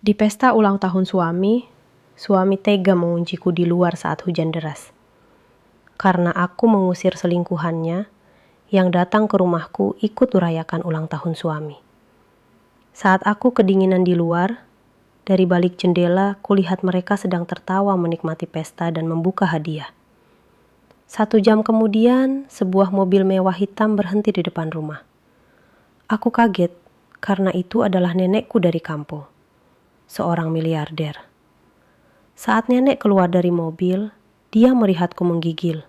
Di pesta ulang tahun suami tega mengunciku di luar saat hujan deras. Karena aku mengusir selingkuhannya, yang datang ke rumahku ikut merayakan ulang tahun suami. Saat aku kedinginan di luar, dari balik jendela kulihat mereka sedang tertawa menikmati pesta dan membuka hadiah. 1 jam kemudian, sebuah mobil mewah hitam berhenti di depan rumah. Aku kaget, karena itu adalah nenekku dari kampung, seorang miliarder. Saat nenek keluar dari mobil, dia melihatku menggigil,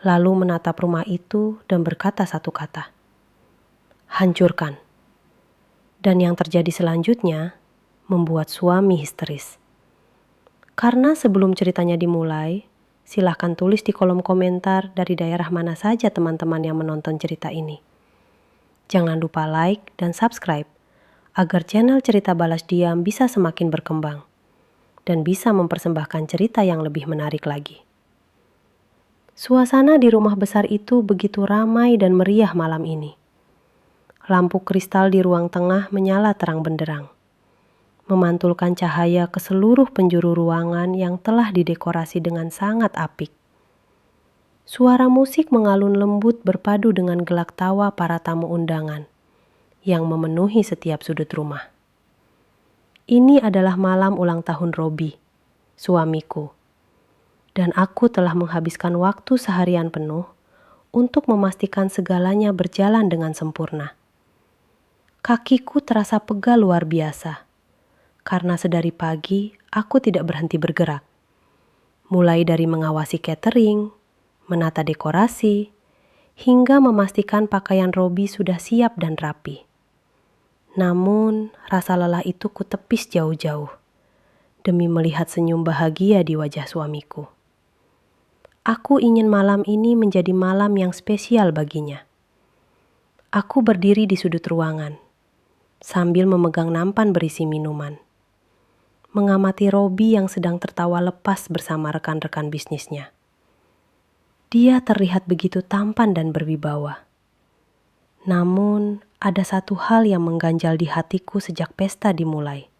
lalu menatap rumah itu dan berkata satu kata, "Hancurkan." Dan yang terjadi selanjutnya membuat suami histeris. Karena sebelum ceritanya dimulai, silahkan tulis di kolom komentar dari daerah mana saja teman-teman yang menonton cerita ini. Jangan lupa like dan subscribe agar channel Cerita Balas Diam bisa semakin berkembang dan bisa mempersembahkan cerita yang lebih menarik lagi. Suasana di rumah besar itu begitu ramai dan meriah malam ini. Lampu kristal di ruang tengah menyala terang benderang, memantulkan cahaya ke seluruh penjuru ruangan yang telah didekorasi dengan sangat apik. Suara musik mengalun lembut berpadu dengan gelak tawa para tamu undangan yang memenuhi setiap sudut rumah. Ini adalah malam ulang tahun Robi, suamiku. Dan aku telah menghabiskan waktu seharian penuh untuk memastikan segalanya berjalan dengan sempurna. Kakiku terasa pegal luar biasa, karena sedari pagi aku tidak berhenti bergerak. Mulai dari mengawasi catering, menata dekorasi, hingga memastikan pakaian Robi sudah siap dan rapi. Namun, rasa lelah itu kutepis jauh-jauh, demi melihat senyum bahagia di wajah suamiku. Aku ingin malam ini menjadi malam yang spesial baginya. Aku berdiri di sudut ruangan, sambil memegang nampan berisi minuman. Mengamati Robi yang sedang tertawa lepas bersama rekan-rekan bisnisnya. Dia terlihat begitu tampan dan berwibawa. Namun, ada satu hal yang mengganjal di hatiku sejak pesta dimulai.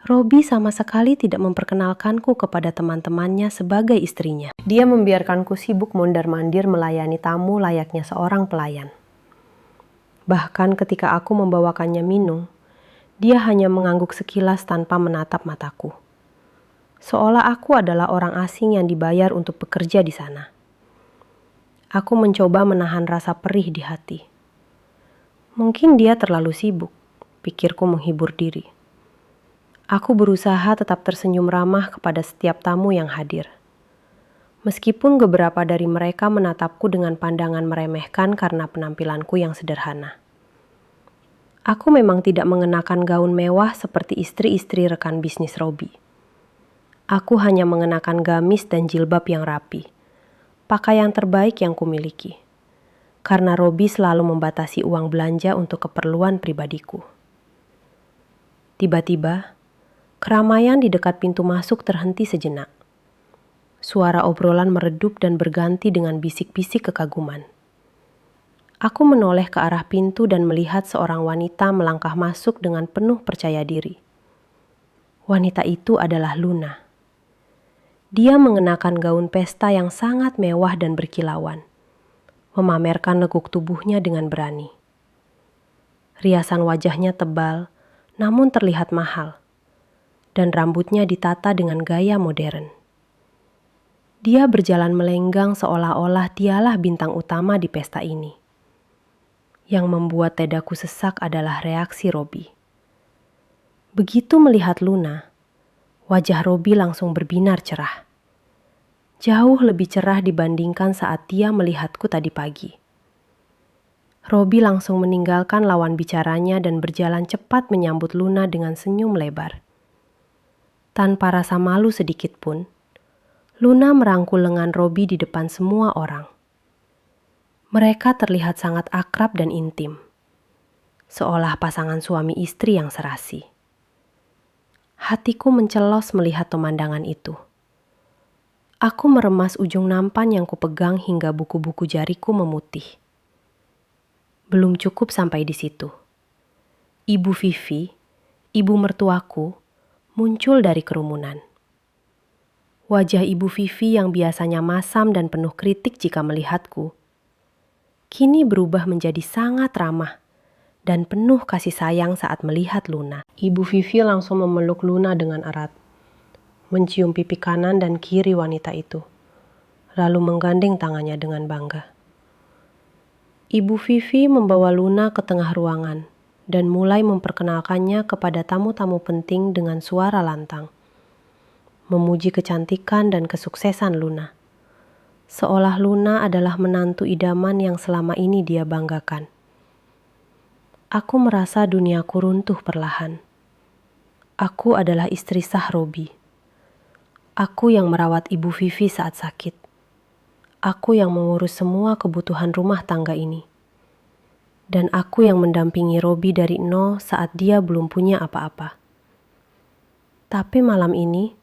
Robi sama sekali tidak memperkenalkanku kepada teman-temannya sebagai istrinya. Dia membiarkanku sibuk mondar-mandir melayani tamu layaknya seorang pelayan. Bahkan ketika aku membawakannya minum, dia hanya mengangguk sekilas tanpa menatap mataku. Seolah aku adalah orang asing yang dibayar untuk bekerja di sana. Aku mencoba menahan rasa perih di hati. Mungkin dia terlalu sibuk, pikirku menghibur diri. Aku berusaha tetap tersenyum ramah kepada setiap tamu yang hadir. Meskipun beberapa dari mereka menatapku dengan pandangan meremehkan karena penampilanku yang sederhana. Aku memang tidak mengenakan gaun mewah seperti istri-istri rekan bisnis Robi. Aku hanya mengenakan gamis dan jilbab yang rapi, pakaian terbaik yang kumiliki. Karena Robi selalu membatasi uang belanja untuk keperluan pribadiku. Tiba-tiba, keramaian di dekat pintu masuk terhenti sejenak. Suara obrolan meredup dan berganti dengan bisik-bisik kekaguman. Aku menoleh ke arah pintu dan melihat seorang wanita melangkah masuk dengan penuh percaya diri. Wanita itu adalah Luna. Dia mengenakan gaun pesta yang sangat mewah dan berkilauan, memamerkan leguk tubuhnya dengan berani. Riasan wajahnya tebal, namun terlihat mahal, dan rambutnya ditata dengan gaya modern. Dia berjalan melenggang seolah-olah dialah bintang utama di pesta ini. Yang membuat dadaku sesak adalah reaksi Robi. Begitu melihat Luna, wajah Robi langsung berbinar cerah. Jauh lebih cerah dibandingkan saat dia melihatku tadi pagi. Robi langsung meninggalkan lawan bicaranya dan berjalan cepat menyambut Luna dengan senyum lebar. Tanpa rasa malu sedikit pun, Luna merangkul lengan Robi di depan semua orang. Mereka terlihat sangat akrab dan intim, seolah pasangan suami istri yang serasi. Hatiku mencelos melihat pemandangan itu. Aku meremas ujung nampan yang kupegang hingga buku-buku jariku memutih. Belum cukup sampai di situ. Ibu Vivi, ibu mertuaku, muncul dari kerumunan. Wajah Ibu Vivi yang biasanya masam dan penuh kritik jika melihatku, kini berubah menjadi sangat ramah dan penuh kasih sayang saat melihat Luna. Ibu Vivi langsung memeluk Luna dengan erat, mencium pipi kanan dan kiri wanita itu, lalu menggandeng tangannya dengan bangga. Ibu Vivi membawa Luna ke tengah ruangan dan mulai memperkenalkannya kepada tamu-tamu penting dengan suara lantang, memuji kecantikan dan kesuksesan Luna, seolah Luna adalah menantu idaman yang selama ini dia banggakan. Aku merasa duniaku runtuh perlahan. Aku adalah istri sah Robi. Aku yang merawat Ibu Vivi saat sakit. Aku yang mengurus semua kebutuhan rumah tangga ini. Dan aku yang mendampingi Robi dari nol saat dia belum punya apa-apa. Tapi malam ini,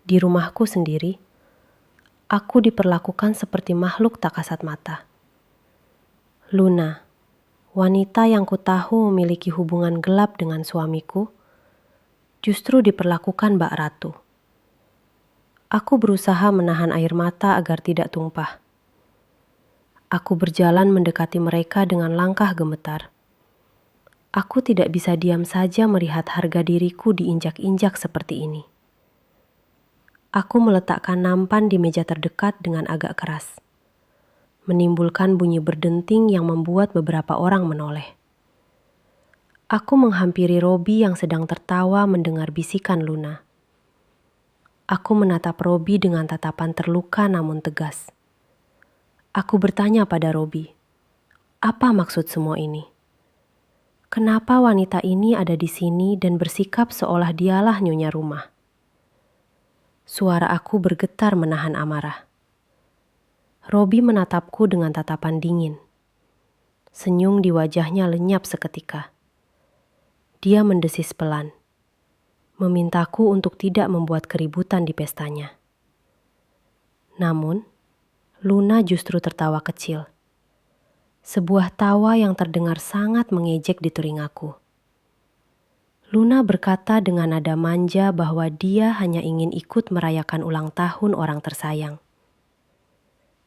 di rumahku sendiri, aku diperlakukan seperti makhluk tak kasat mata. Luna, wanita yang kutahu memiliki hubungan gelap dengan suamiku, justru diperlakukan bak ratu. Aku berusaha menahan air mata agar tidak tumpah. Aku berjalan mendekati mereka dengan langkah gemetar. Aku tidak bisa diam saja melihat harga diriku diinjak-injak seperti ini. Aku meletakkan nampan di meja terdekat dengan agak keras, menimbulkan bunyi berdenting yang membuat beberapa orang menoleh. Aku menghampiri Robi yang sedang tertawa mendengar bisikan Luna. Aku menatap Robi dengan tatapan terluka namun tegas. Aku bertanya pada Robi, apa maksud semua ini? Kenapa wanita ini ada di sini dan bersikap seolah dialah nyonya rumah? Suara aku bergetar menahan amarah. Robi menatapku dengan tatapan dingin. Senyum di wajahnya lenyap seketika. Dia mendesis pelan, memintaku untuk tidak membuat keributan di pestanya. Namun, Luna justru tertawa kecil. Sebuah tawa yang terdengar sangat mengejek di telingaku. Luna berkata dengan nada manja bahwa dia hanya ingin ikut merayakan ulang tahun orang tersayang.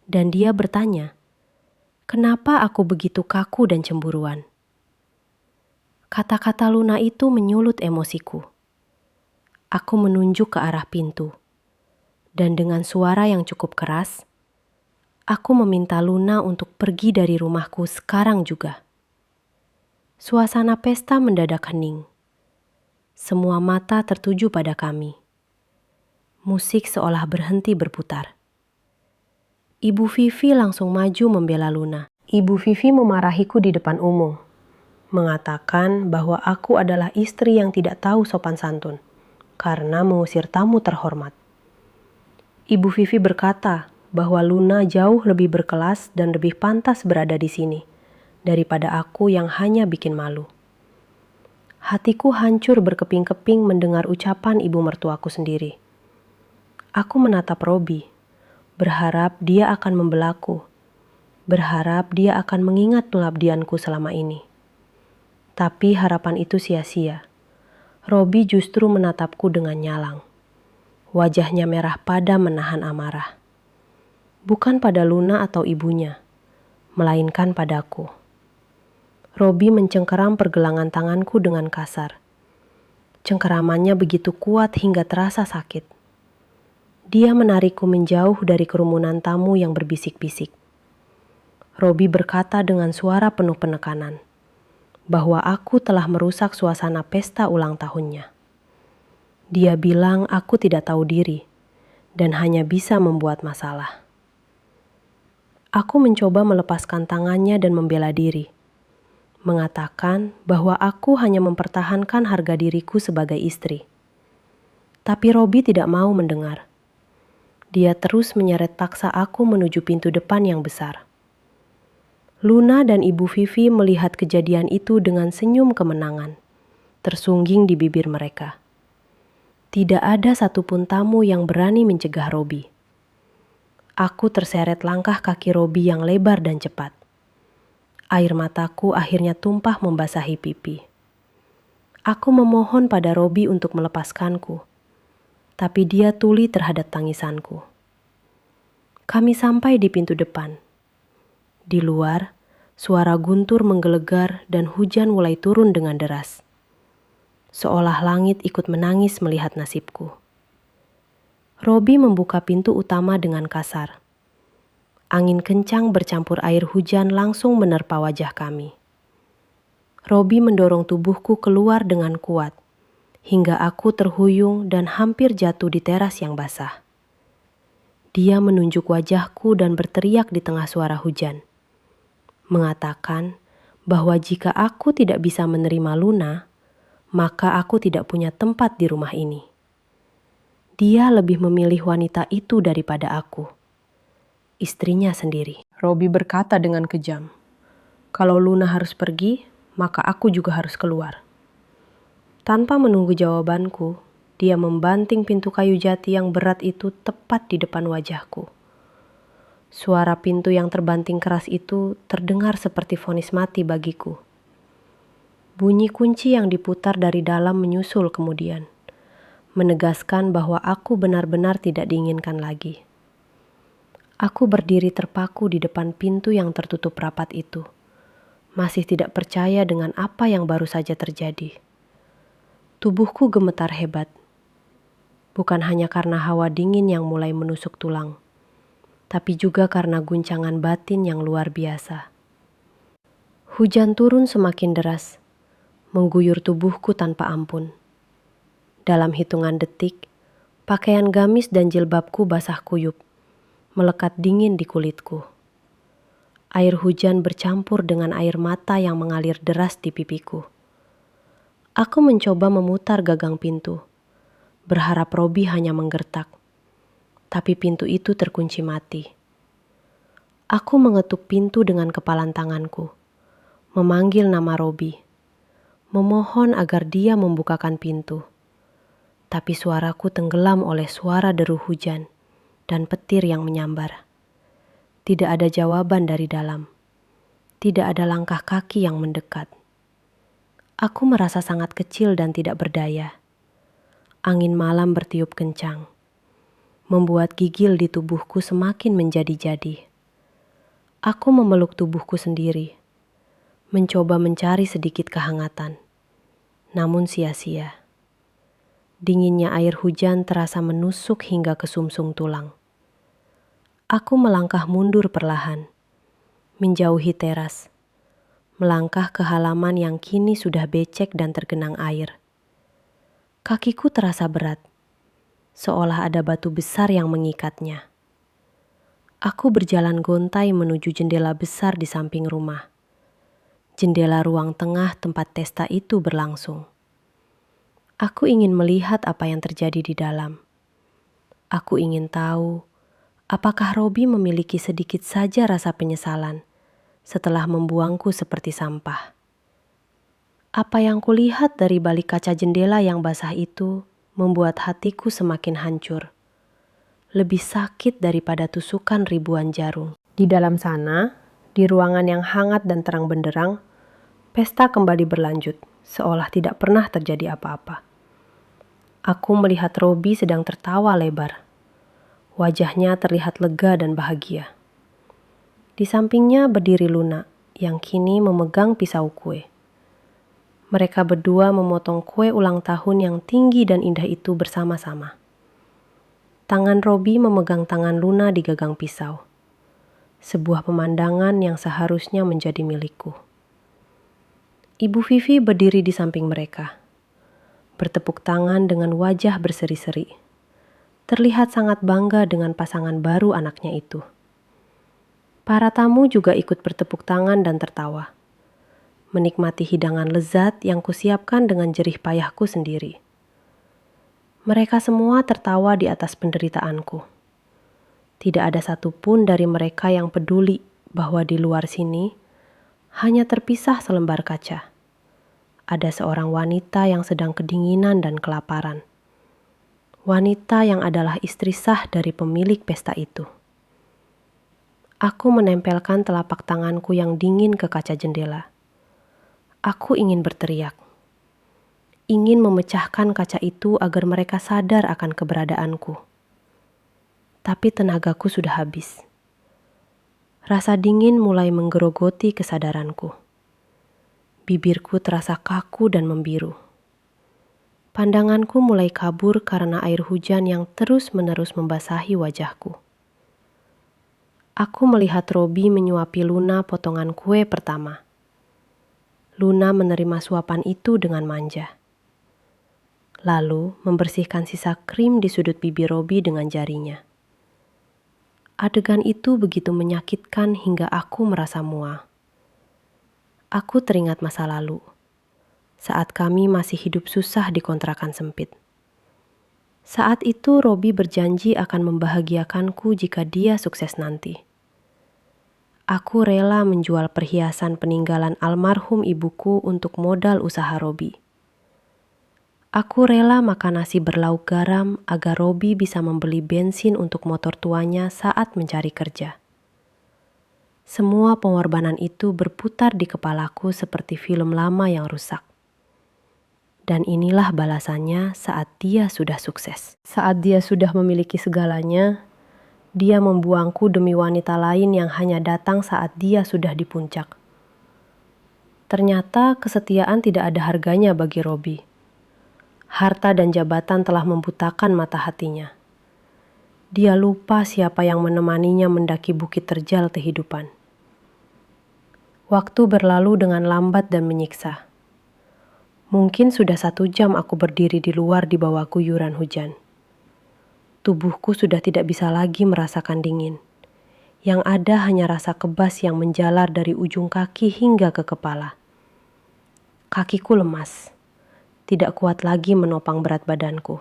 Dan dia bertanya, kenapa aku begitu kaku dan cemburuan? Kata-kata Luna itu menyulut emosiku. Aku menunjuk ke arah pintu. Dan dengan suara yang cukup keras, aku meminta Luna untuk pergi dari rumahku sekarang juga. Suasana pesta mendadak hening. Semua mata tertuju pada kami. Musik seolah berhenti berputar. Ibu Vivi langsung maju membela Luna. Ibu Vivi memarahiku di depan umum, mengatakan bahwa aku adalah istri yang tidak tahu sopan santun karena mengusir tamu terhormat. Ibu Vivi berkata bahwa Luna jauh lebih berkelas dan lebih pantas berada di sini daripada aku yang hanya bikin malu. Hatiku hancur berkeping-keping mendengar ucapan ibu mertuaku sendiri. Aku menatap Robi, berharap dia akan membelaku, berharap dia akan mengingat pengabdianku selama ini. Tapi harapan itu sia-sia. Robi justru menatapku dengan nyalang. Wajahnya merah padam menahan amarah. Bukan pada Luna atau ibunya, melainkan padaku. Robi mencengkeram pergelangan tanganku dengan kasar. Cengkeramannya begitu kuat hingga terasa sakit. Dia menarikku menjauh dari kerumunan tamu yang berbisik-bisik. Robi berkata dengan suara penuh penekanan bahwa aku telah merusak suasana pesta ulang tahunnya. Dia bilang aku tidak tahu diri dan hanya bisa membuat masalah. Aku mencoba melepaskan tangannya dan membela diri, mengatakan bahwa aku hanya mempertahankan harga diriku sebagai istri. Tapi Robi tidak mau mendengar. Dia terus menyeret paksa aku menuju pintu depan yang besar. Luna dan Ibu Vivi melihat kejadian itu dengan senyum kemenangan, tersungging di bibir mereka. Tidak ada satupun tamu yang berani mencegah Robi. Aku terseret langkah kaki Robi yang lebar dan cepat. Air mataku akhirnya tumpah membasahi pipi. Aku memohon pada Robi untuk melepaskanku, tapi dia tuli terhadap tangisanku. Kami sampai di pintu depan. Di luar, suara guntur menggelegar dan hujan mulai turun dengan deras. Seolah langit ikut menangis melihat nasibku. Robi membuka pintu utama dengan kasar. Angin kencang bercampur air hujan langsung menerpa wajah kami. Robi mendorong tubuhku keluar dengan kuat, hingga aku terhuyung dan hampir jatuh di teras yang basah. Dia menunjuk wajahku dan berteriak di tengah suara hujan, mengatakan bahwa jika aku tidak bisa menerima Luna, maka aku tidak punya tempat di rumah ini. Dia lebih memilih wanita itu daripada aku, istrinya sendiri. Robi berkata dengan kejam, "Kalau Luna harus pergi, maka aku juga harus keluar." Tanpa menunggu jawabanku, dia membanting pintu kayu jati yang berat itu tepat di depan wajahku. Suara pintu yang terbanting keras itu terdengar seperti vonis mati bagiku. Bunyi kunci yang diputar dari dalam menyusul kemudian, menegaskan bahwa aku benar-benar tidak diinginkan lagi. Aku berdiri terpaku di depan pintu yang tertutup rapat itu, masih tidak percaya dengan apa yang baru saja terjadi. Tubuhku gemetar hebat, bukan hanya karena hawa dingin yang mulai menusuk tulang, tapi juga karena guncangan batin yang luar biasa. Hujan turun semakin deras, mengguyur tubuhku tanpa ampun. Dalam hitungan detik, pakaian gamis dan jilbabku basah kuyup, melekat dingin di kulitku. Air hujan bercampur dengan air mata yang mengalir deras di pipiku. Aku mencoba memutar gagang pintu, berharap Robi hanya menggertak. Tapi pintu itu terkunci mati. Aku mengetuk pintu dengan kepalan tanganku, memanggil nama Robi, memohon agar dia membukakan pintu. Tapi suaraku tenggelam oleh suara deru hujan dan petir yang menyambar. Tidak ada jawaban dari dalam. Tidak ada langkah kaki yang mendekat. Aku merasa sangat kecil dan tidak berdaya. Angin malam bertiup kencang, membuat gigil di tubuhku semakin menjadi-jadi. Aku memeluk tubuhku sendiri, mencoba mencari sedikit kehangatan. Namun sia-sia. Dinginnya air hujan terasa menusuk hingga ke sumsum tulang. Aku melangkah mundur perlahan, menjauhi teras, melangkah ke halaman yang kini sudah becek dan tergenang air. Kakiku terasa berat, seolah ada batu besar yang mengikatnya. Aku berjalan gontai menuju jendela besar di samping rumah. Jendela ruang tengah tempat pesta itu berlangsung. Aku ingin melihat apa yang terjadi di dalam. Aku ingin tahu apakah Robi memiliki sedikit saja rasa penyesalan setelah membuangku seperti sampah. Apa yang kulihat dari balik kaca jendela yang basah itu membuat hatiku semakin hancur. Lebih sakit daripada tusukan ribuan jarum. Di dalam sana, di ruangan yang hangat dan terang benderang, pesta kembali berlanjut, seolah tidak pernah terjadi apa-apa. Aku melihat Robi sedang tertawa lebar. Wajahnya terlihat lega dan bahagia. Di sampingnya berdiri Luna, yang kini memegang pisau kue. Mereka berdua memotong kue ulang tahun yang tinggi dan indah itu bersama-sama. Tangan Robi memegang tangan Luna di gagang pisau. Sebuah pemandangan yang seharusnya menjadi milikku. Ibu Vivi berdiri di samping mereka, bertepuk tangan dengan wajah berseri-seri. Terlihat sangat bangga dengan pasangan baru anaknya itu. Para tamu juga ikut bertepuk tangan dan tertawa, menikmati hidangan lezat yang kusiapkan dengan jerih payahku sendiri. Mereka semua tertawa di atas penderitaanku. Tidak ada satupun dari mereka yang peduli bahwa di luar sini hanya terpisah selembar kaca. Ada seorang wanita yang sedang kedinginan dan kelaparan. Wanita yang adalah istri sah dari pemilik pesta itu. Aku menempelkan telapak tanganku yang dingin ke kaca jendela. Aku ingin berteriak. ingin memecahkan kaca itu agar mereka sadar akan keberadaanku. Tapi tenagaku sudah habis. Rasa dingin mulai menggerogoti kesadaranku. Bibirku terasa kaku dan membiru. Pandanganku mulai kabur karena air hujan yang terus-menerus membasahi wajahku. Aku melihat Robi menyuapi Luna potongan kue pertama. Luna menerima suapan itu dengan manja. Lalu membersihkan sisa krim di sudut bibir Robi dengan jarinya. Adegan itu begitu menyakitkan hingga aku merasa mual. Aku teringat masa lalu, saat kami masih hidup susah di kontrakan sempit. Saat itu Robi berjanji akan membahagiakanku jika dia sukses nanti. Aku rela menjual perhiasan peninggalan almarhum ibuku untuk modal usaha Robi. Aku rela makan nasi berlauk garam agar Robi bisa membeli bensin untuk motor tuanya saat mencari kerja. Semua pengorbanan itu berputar di kepalaku seperti film lama yang rusak. Dan inilah balasannya saat dia sudah sukses. Saat dia sudah memiliki segalanya, dia membuangku demi wanita lain yang hanya datang saat dia sudah di puncak. Ternyata kesetiaan tidak ada harganya bagi Robi. Harta dan jabatan telah membutakan mata hatinya. Dia lupa siapa yang menemaninya mendaki bukit terjal kehidupan. Waktu berlalu dengan lambat dan menyiksa. Mungkin sudah 1 jam aku berdiri di luar di bawah guyuran hujan. Tubuhku sudah tidak bisa lagi merasakan dingin. Yang ada hanya rasa kebas yang menjalar dari ujung kaki hingga ke kepala. Kakiku lemas. Tidak kuat lagi menopang berat badanku.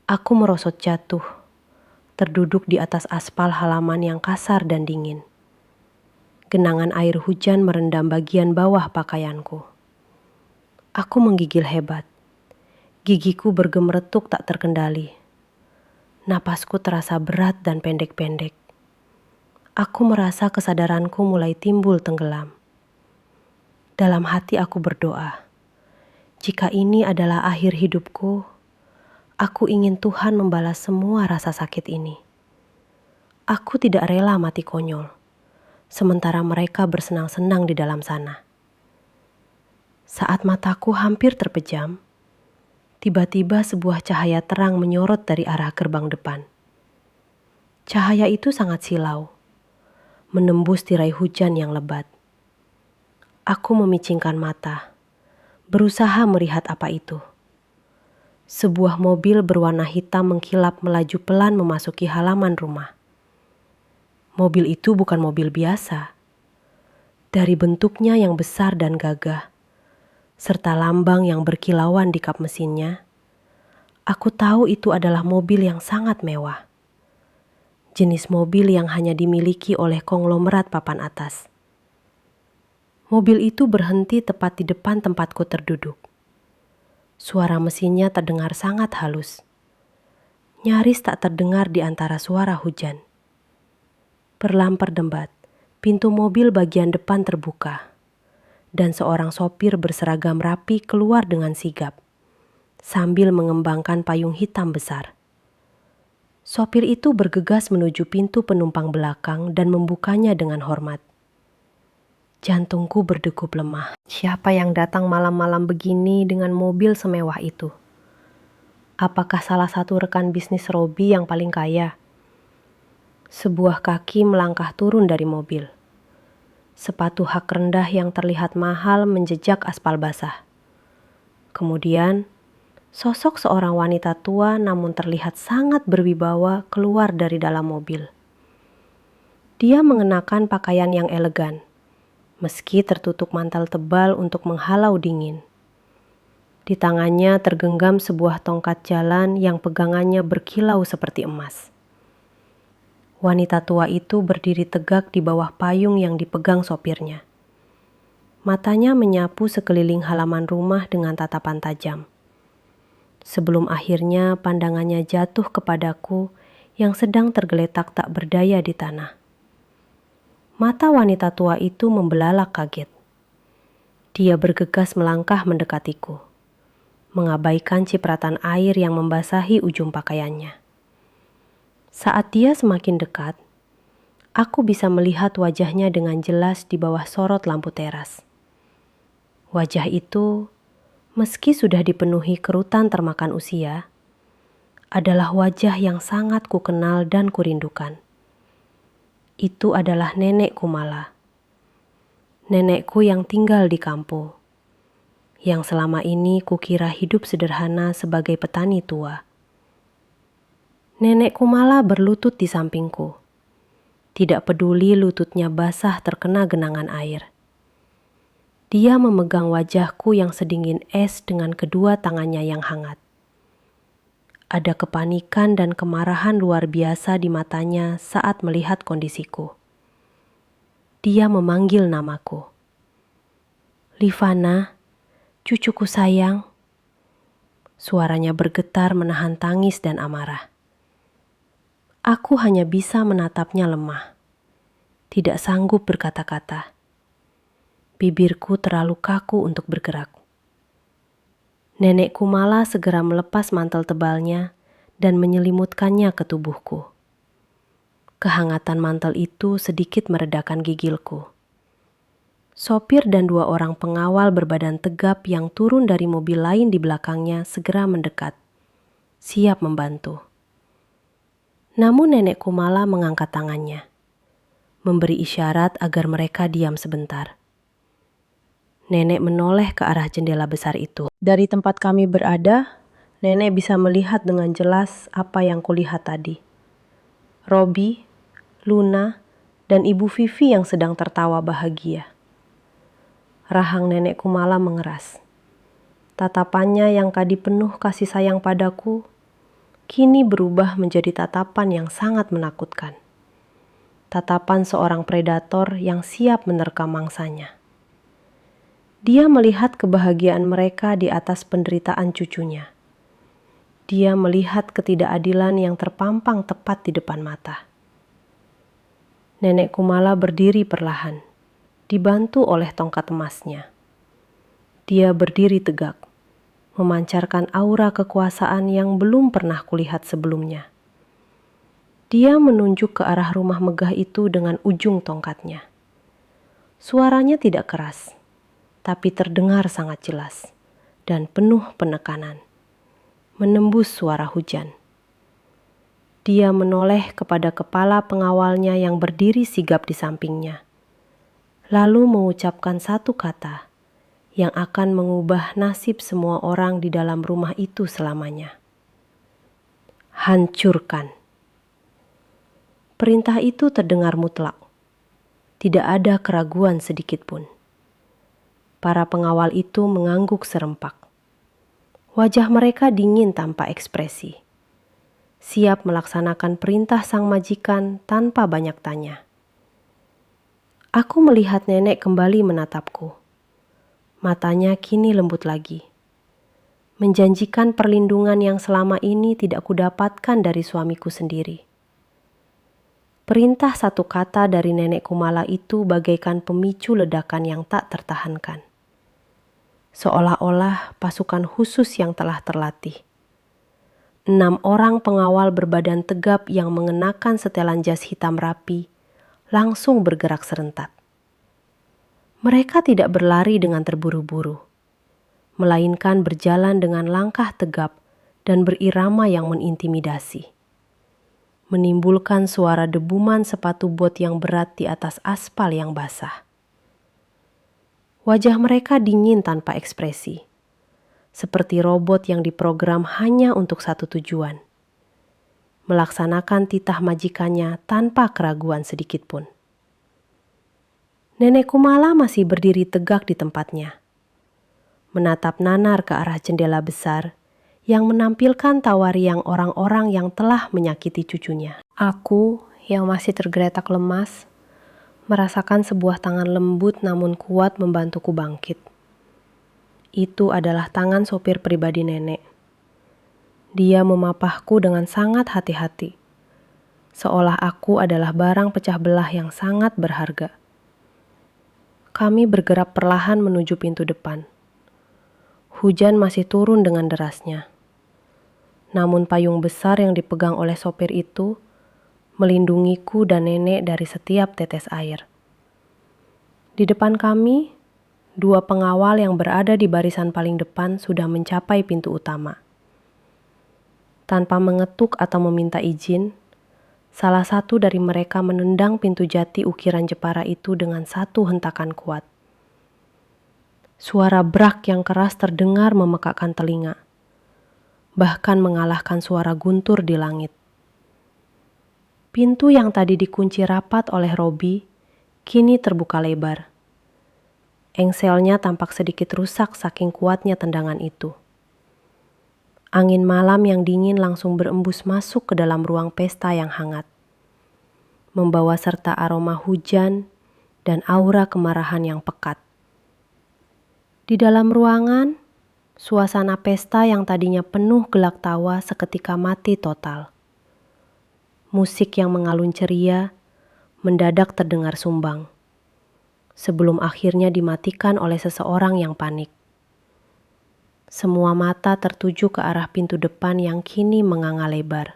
Aku merosot jatuh, terduduk di atas aspal halaman yang kasar dan dingin. Genangan air hujan merendam bagian bawah pakaianku. Aku menggigil hebat. Gigiku bergemeretuk tak terkendali. Napasku terasa berat dan pendek-pendek. Aku merasa kesadaranku mulai timbul tenggelam. Dalam hati aku berdoa. Jika ini adalah akhir hidupku, aku ingin Tuhan membalas semua rasa sakit ini. Aku tidak rela mati konyol, sementara mereka bersenang-senang di dalam sana. Saat mataku hampir terpejam, tiba-tiba sebuah cahaya terang menyorot dari arah gerbang depan. Cahaya itu sangat silau, menembus tirai hujan yang lebat. Aku memicingkan mata, berusaha melihat apa itu. Sebuah mobil berwarna hitam mengkilap melaju pelan memasuki halaman rumah. Mobil itu bukan mobil biasa. Dari bentuknya yang besar dan gagah, serta lambang yang berkilauan di kap mesinnya, aku tahu itu adalah mobil yang sangat mewah. Jenis mobil yang hanya dimiliki oleh konglomerat papan atas. Mobil itu berhenti tepat di depan tempatku terduduk. Suara mesinnya terdengar sangat halus. Nyaris tak terdengar di antara suara hujan. Perlahan berdembat, pintu mobil bagian depan terbuka. Dan seorang sopir berseragam rapi keluar dengan sigap, sambil mengembangkan payung hitam besar. Sopir itu bergegas menuju pintu penumpang belakang dan membukanya dengan hormat. Jantungku berdegup lemah. Siapa yang datang malam-malam begini dengan mobil semewah itu? Apakah salah satu rekan bisnis Robi yang paling kaya? Sebuah kaki melangkah turun dari mobil. Sepatu hak rendah yang terlihat mahal menjejak aspal basah. Kemudian, sosok seorang wanita tua namun terlihat sangat berwibawa keluar dari dalam mobil. Dia mengenakan pakaian yang elegan, meski tertutup mantel tebal untuk menghalau dingin. Di tangannya tergenggam sebuah tongkat jalan yang pegangannya berkilau seperti emas. Wanita tua itu berdiri tegak di bawah payung yang dipegang sopirnya. Matanya menyapu sekeliling halaman rumah dengan tatapan tajam. Sebelum akhirnya pandangannya jatuh kepadaku yang sedang tergeletak tak berdaya di tanah. Mata wanita tua itu membelalak kaget. Dia bergegas melangkah mendekatiku. mengabaikan cipratan air yang membasahi ujung pakaiannya. Saat dia semakin dekat, aku bisa melihat wajahnya dengan jelas di bawah sorot lampu teras. Wajah itu, meski sudah dipenuhi kerutan termakan usia, adalah wajah yang sangat kukenal dan kurindukan. Itu adalah nenek Kumala. Nenekku yang tinggal di kampung, yang selama ini kukira hidup sederhana sebagai petani tua. Nenek Kumala berlutut di sampingku. Tidak peduli lututnya basah terkena genangan air. Dia memegang wajahku yang sedingin es dengan kedua tangannya yang hangat. Ada kepanikan dan kemarahan luar biasa di matanya saat melihat kondisiku. Dia memanggil namaku. "Livana, cucuku sayang." Suaranya bergetar menahan tangis dan amarah. Aku hanya bisa menatapnya lemah. Tidak sanggup berkata-kata. Bibirku terlalu kaku untuk bergerak. Nenek Kumala segera melepas mantel tebalnya dan menyelimutkannya ke tubuhku. Kehangatan mantel itu sedikit meredakan gigilku. Sopir dan 2 orang pengawal berbadan tegap yang turun dari mobil lain di belakangnya segera mendekat, siap membantu. Namun nenek Kumala mengangkat tangannya, memberi isyarat agar mereka diam sebentar. Nenek menoleh ke arah jendela besar itu. Dari tempat kami berada, nenek bisa melihat dengan jelas apa yang kulihat tadi. Robi, Luna, dan Ibu Vivi yang sedang tertawa bahagia. Rahang nenek Kumala mengeras. Tatapannya yang tadi penuh kasih sayang padaku, kini berubah menjadi tatapan yang sangat menakutkan. Tatapan seorang predator yang siap menerkam mangsanya. Dia melihat kebahagiaan mereka di atas penderitaan cucunya. Dia melihat ketidakadilan yang terpampang tepat di depan mata. Nenek Kumala berdiri perlahan, dibantu oleh tongkat emasnya. Dia berdiri tegak, memancarkan aura kekuasaan yang belum pernah kulihat sebelumnya. Dia menunjuk ke arah rumah megah itu dengan ujung tongkatnya. Suaranya tidak keras, tapi terdengar sangat jelas dan penuh penekanan, menembus suara hujan. Dia menoleh kepada kepala pengawalnya yang berdiri sigap di sampingnya, lalu mengucapkan satu kata yang akan mengubah nasib semua orang di dalam rumah itu selamanya. Hancurkan. Perintah itu terdengar mutlak. Tidak ada keraguan sedikit pun. Para pengawal itu mengangguk serempak. Wajah mereka dingin tanpa ekspresi. Siap melaksanakan perintah sang majikan tanpa banyak tanya. Aku melihat nenek kembali menatapku. Matanya kini lembut lagi. Menjanjikan perlindungan yang selama ini tidak kudapatkan dari suamiku sendiri. Perintah satu kata dari nenek Kumala itu bagaikan pemicu ledakan yang tak tertahankan. Seolah-olah pasukan khusus yang telah terlatih. 6 orang pengawal berbadan tegap yang mengenakan setelan jas hitam rapi langsung bergerak serentak. Mereka tidak berlari dengan terburu-buru, melainkan berjalan dengan langkah tegap dan berirama yang mengintimidasi. Menimbulkan suara debuman sepatu bot yang berat di atas aspal yang basah. Wajah mereka dingin tanpa ekspresi, seperti robot yang diprogram hanya untuk satu tujuan, melaksanakan titah majikannya tanpa keraguan sedikit pun. Nenek Kumala masih berdiri tegak di tempatnya, menatap nanar ke arah jendela besar yang menampilkan tawariang orang-orang yang telah menyakiti cucunya. Aku yang masih tergeletak lemas, merasakan sebuah tangan lembut namun kuat membantuku bangkit. Itu adalah tangan sopir pribadi nenek. Dia memapahku dengan sangat hati-hati, seolah aku adalah barang pecah belah yang sangat berharga. Kami bergerak perlahan menuju pintu depan. Hujan masih turun dengan derasnya. Namun payung besar yang dipegang oleh sopir itu melindungiku dan nenek dari setiap tetes air. Di depan kami, dua pengawal yang berada di barisan paling depan sudah mencapai pintu utama. Tanpa mengetuk atau meminta izin, salah satu dari mereka menendang pintu jati ukiran Jepara itu dengan satu hentakan kuat. Suara brak yang keras terdengar memekakkan telinga, bahkan mengalahkan suara guntur di langit. Pintu yang tadi dikunci rapat oleh Robi kini terbuka lebar. Engselnya tampak sedikit rusak saking kuatnya tendangan itu. Angin malam yang dingin langsung berembus masuk ke dalam ruang pesta yang hangat, membawa serta aroma hujan dan aura kemarahan yang pekat. Di dalam ruangan, suasana pesta yang tadinya penuh gelak tawa seketika mati total. Musik yang mengalun ceria mendadak terdengar sumbang, sebelum akhirnya dimatikan oleh seseorang yang panik. Semua mata tertuju ke arah pintu depan yang kini menganga lebar.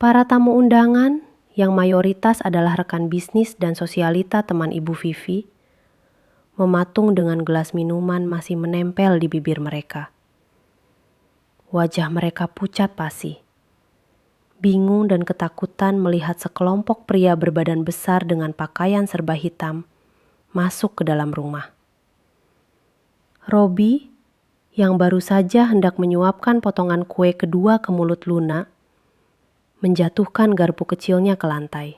Para tamu undangan, yang mayoritas adalah rekan bisnis dan sosialita teman Ibu Vivi, mematung dengan gelas minuman masih menempel di bibir mereka. Wajah mereka pucat pasi, bingung dan ketakutan melihat sekelompok pria berbadan besar dengan pakaian serba hitam masuk ke dalam rumah. Robi, yang baru saja hendak menyuapkan potongan kue kedua ke mulut Luna, menjatuhkan garpu kecilnya ke lantai.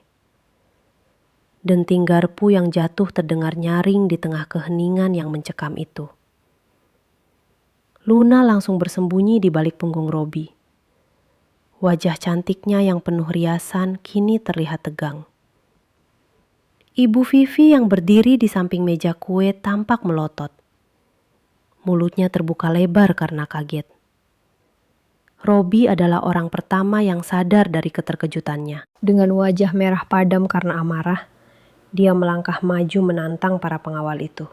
Denting garpu yang jatuh terdengar nyaring di tengah keheningan yang mencekam itu. Luna langsung bersembunyi di balik punggung Robi. Wajah cantiknya yang penuh riasan kini terlihat tegang. Ibu Vivi yang berdiri di samping meja kue tampak melotot. Mulutnya terbuka lebar karena kaget. Robi adalah orang pertama yang sadar dari keterkejutannya. Dengan wajah merah padam karena amarah, dia melangkah maju menantang para pengawal itu.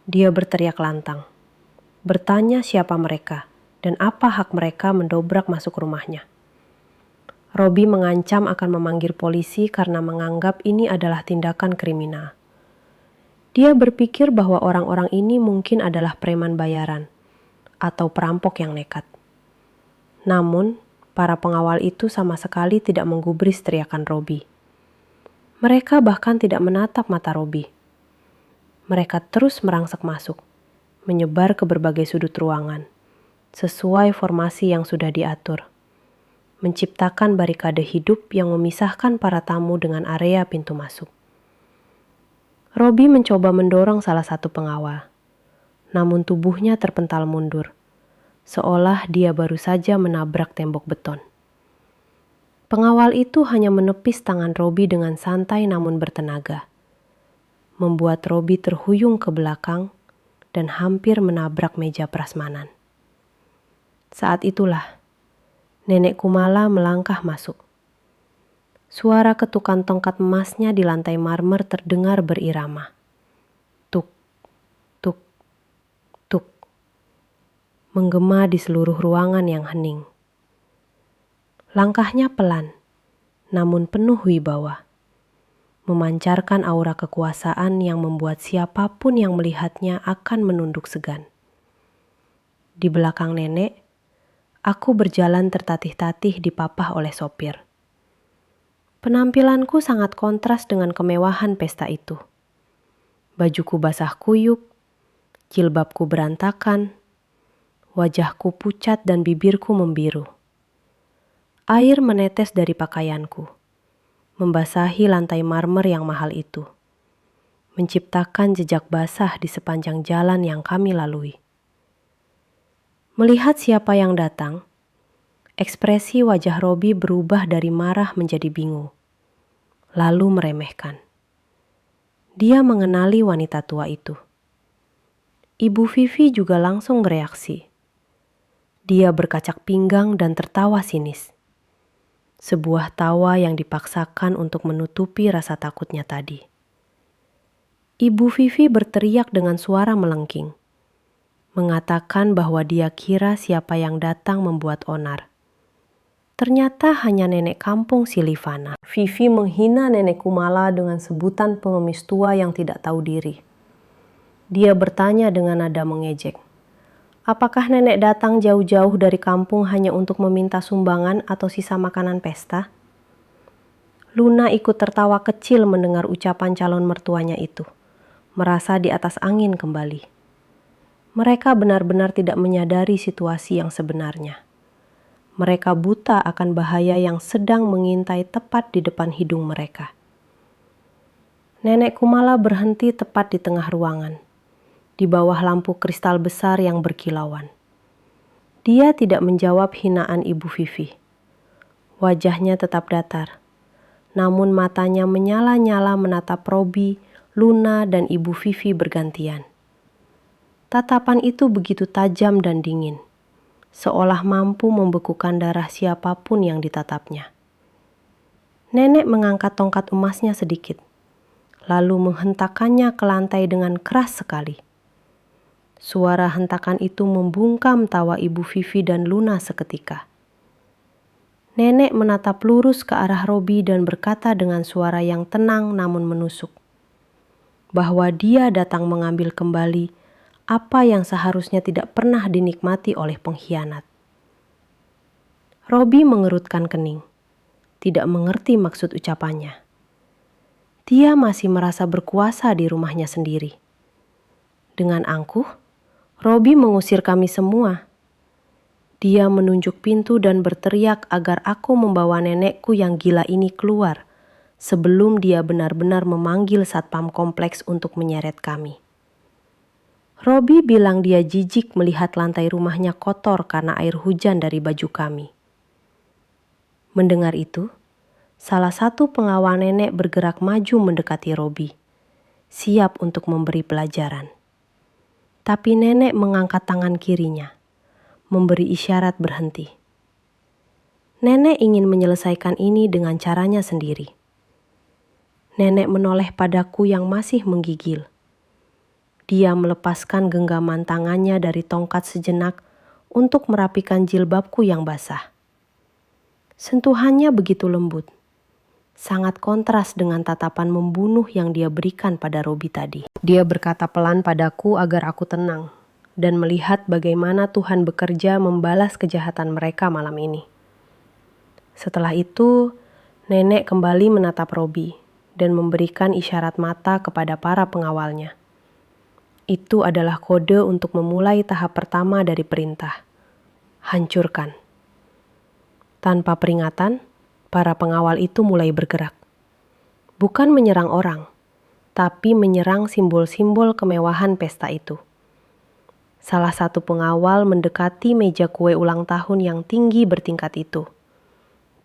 Dia berteriak lantang, bertanya siapa mereka dan apa hak mereka mendobrak masuk rumahnya. Robi mengancam akan memanggil polisi karena menganggap ini adalah tindakan kriminal. Dia berpikir bahwa orang-orang ini mungkin adalah preman bayaran atau perampok yang nekat. Namun, para pengawal itu sama sekali tidak menggubris teriakan Robi. Mereka bahkan tidak menatap mata Robi. Mereka terus merangsek masuk, menyebar ke berbagai sudut ruangan, sesuai formasi yang sudah diatur, menciptakan barikade hidup yang memisahkan para tamu dengan area pintu masuk. Robi mencoba mendorong salah satu pengawal, namun tubuhnya terpental mundur, seolah dia baru saja menabrak tembok beton. Pengawal itu hanya menepis tangan Robi dengan santai namun bertenaga, membuat Robi terhuyung ke belakang dan hampir menabrak meja prasmanan. Saat itulah, Nenek Kumala melangkah masuk. Suara ketukan tongkat emasnya di lantai marmer terdengar berirama. Tuk, tuk, tuk, menggema di seluruh ruangan yang hening. Langkahnya pelan, namun penuh wibawa, memancarkan aura kekuasaan yang membuat siapapun yang melihatnya akan menunduk segan. Di belakang nenek, aku berjalan tertatih-tatih dipapah oleh sopir. Penampilanku sangat kontras dengan kemewahan pesta itu. Bajuku basah kuyup, jilbabku berantakan, wajahku pucat dan bibirku membiru. Air menetes dari pakaianku, membasahi lantai marmer yang mahal itu, menciptakan jejak basah di sepanjang jalan yang kami lalui. Melihat siapa yang datang, ekspresi wajah Robi berubah dari marah menjadi bingung, lalu meremehkan. Dia mengenali wanita tua itu. Ibu Vivi juga langsung bereaksi. Dia berkacak pinggang dan tertawa sinis. Sebuah tawa yang dipaksakan untuk menutupi rasa takutnya tadi. Ibu Vivi berteriak dengan suara melengking. mengatakan bahwa dia kira siapa yang datang membuat onar. Ternyata hanya nenek kampung si Livana. Vivi menghina nenek Kumala dengan sebutan pengemis tua yang tidak tahu diri. Dia bertanya dengan nada mengejek, apakah nenek datang jauh-jauh dari kampung hanya untuk meminta sumbangan atau sisa makanan pesta? Luna ikut tertawa kecil mendengar ucapan calon mertuanya itu, merasa di atas angin kembali. Mereka benar-benar tidak menyadari situasi yang sebenarnya. Mereka buta akan bahaya yang sedang mengintai tepat di depan hidung mereka. Nenek Kumala berhenti tepat di tengah ruangan, di bawah lampu kristal besar yang berkilauan. Dia tidak menjawab hinaan Ibu Vivi. Wajahnya tetap datar, namun matanya menyala-nyala menatap Robi, Luna, dan Ibu Vivi bergantian. Tatapan itu begitu tajam dan dingin, seolah mampu membekukan darah siapapun yang ditatapnya. Nenek mengangkat tongkat emasnya sedikit, lalu menghentakkannya ke lantai dengan keras sekali. Suara hentakan itu membungkam tawa Ibu Vivi dan Luna seketika. Nenek menatap lurus ke arah Robi dan berkata dengan suara yang tenang namun menusuk, bahwa dia datang mengambil kembali apa yang seharusnya tidak pernah dinikmati oleh pengkhianat. Robi mengerutkan kening, tidak mengerti maksud ucapannya. Dia masih merasa berkuasa di rumahnya sendiri. Dengan angkuh, Robi mengusir kami semua. Dia menunjuk pintu dan berteriak agar aku membawa nenekku yang gila ini keluar sebelum dia benar-benar memanggil satpam kompleks untuk menyeret kami. Robi bilang dia jijik melihat lantai rumahnya kotor karena air hujan dari baju kami. Mendengar itu, salah satu pengawal nenek bergerak maju mendekati Robi, siap untuk memberi pelajaran. Tapi nenek mengangkat tangan kirinya, memberi isyarat berhenti. Nenek ingin menyelesaikan ini dengan caranya sendiri. Nenek menoleh padaku yang masih menggigil. Dia melepaskan genggaman tangannya dari tongkat sejenak untuk merapikan jilbabku yang basah. Sentuhannya begitu lembut, sangat kontras dengan tatapan membunuh yang dia berikan pada Robi tadi. Dia berkata pelan padaku agar aku tenang dan melihat bagaimana Tuhan bekerja membalas kejahatan mereka malam ini. Setelah itu, nenek kembali menatap Robi dan memberikan isyarat mata kepada para pengawalnya. Itu adalah kode untuk memulai tahap pertama dari perintah. Hancurkan. Tanpa peringatan, para pengawal itu mulai bergerak. Bukan menyerang orang, tapi menyerang simbol-simbol kemewahan pesta itu. Salah satu pengawal mendekati meja kue ulang tahun yang tinggi bertingkat itu.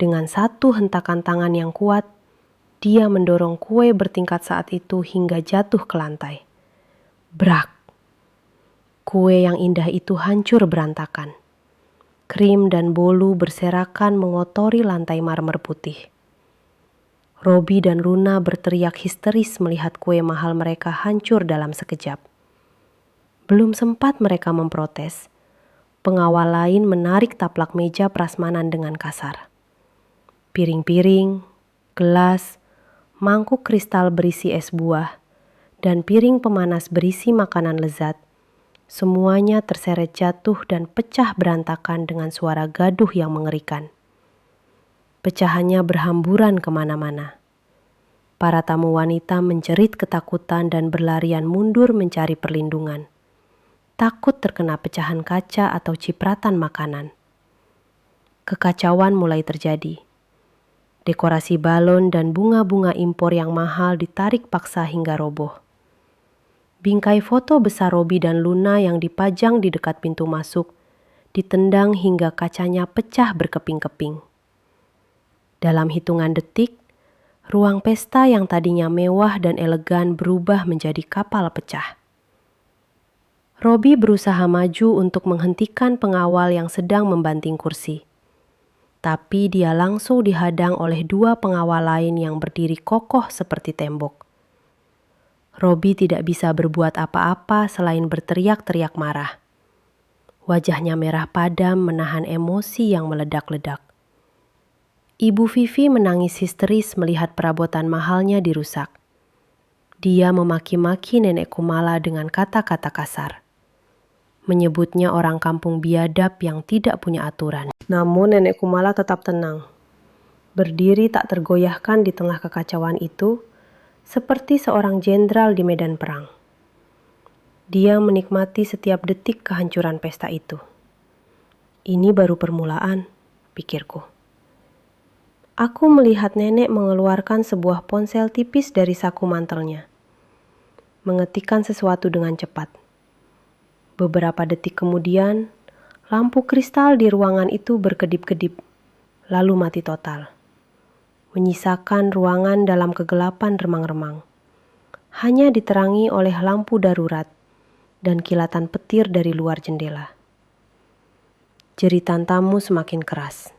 Dengan satu hentakan tangan yang kuat, dia mendorong kue bertingkat saat itu hingga jatuh ke lantai. Brak! Kue yang indah itu hancur berantakan. Krim dan bolu berserakan mengotori lantai marmer putih. Robi dan Luna berteriak histeris melihat kue mahal mereka hancur dalam sekejap. Belum sempat mereka memprotes, pengawal lain menarik taplak meja prasmanan dengan kasar. Piring-piring, gelas, mangkuk kristal berisi es buah, dan piring pemanas berisi makanan lezat, semuanya terseret jatuh dan pecah berantakan dengan suara gaduh yang mengerikan. Pecahannya berhamburan kemana-mana. Para tamu wanita menjerit ketakutan dan berlarian mundur mencari perlindungan. Takut terkena pecahan kaca atau cipratan makanan. Kekacauan mulai terjadi. Dekorasi balon dan bunga-bunga impor yang mahal ditarik paksa hingga roboh. Bingkai foto besar Robi dan Luna yang dipajang di dekat pintu masuk ditendang hingga kacanya pecah berkeping-keping. Dalam hitungan detik, ruang pesta yang tadinya mewah dan elegan berubah menjadi kapal pecah. Robi berusaha maju untuk menghentikan pengawal yang sedang membanting kursi. Tapi dia langsung dihadang oleh dua pengawal lain yang berdiri kokoh seperti tembok. Robi tidak bisa berbuat apa-apa selain berteriak-teriak marah. Wajahnya merah padam menahan emosi yang meledak-ledak. Ibu Vivi menangis histeris melihat perabotan mahalnya dirusak. Dia memaki-maki nenek Kumala dengan kata-kata kasar. Menyebutnya orang kampung biadab yang tidak punya aturan. Namun nenek Kumala tetap tenang. Berdiri tak tergoyahkan di tengah kekacauan itu, seperti seorang jenderal di medan perang. Dia menikmati setiap detik kehancuran pesta itu. Ini baru permulaan, pikirku. Aku melihat nenek mengeluarkan sebuah ponsel tipis dari saku mantelnya. Mengetikkan sesuatu dengan cepat. Beberapa detik kemudian, lampu kristal di ruangan itu berkedip-kedip, lalu mati total. Menyisakan ruangan dalam kegelapan remang-remang. Hanya diterangi oleh lampu darurat dan kilatan petir dari luar jendela. Jeritan tamu semakin keras.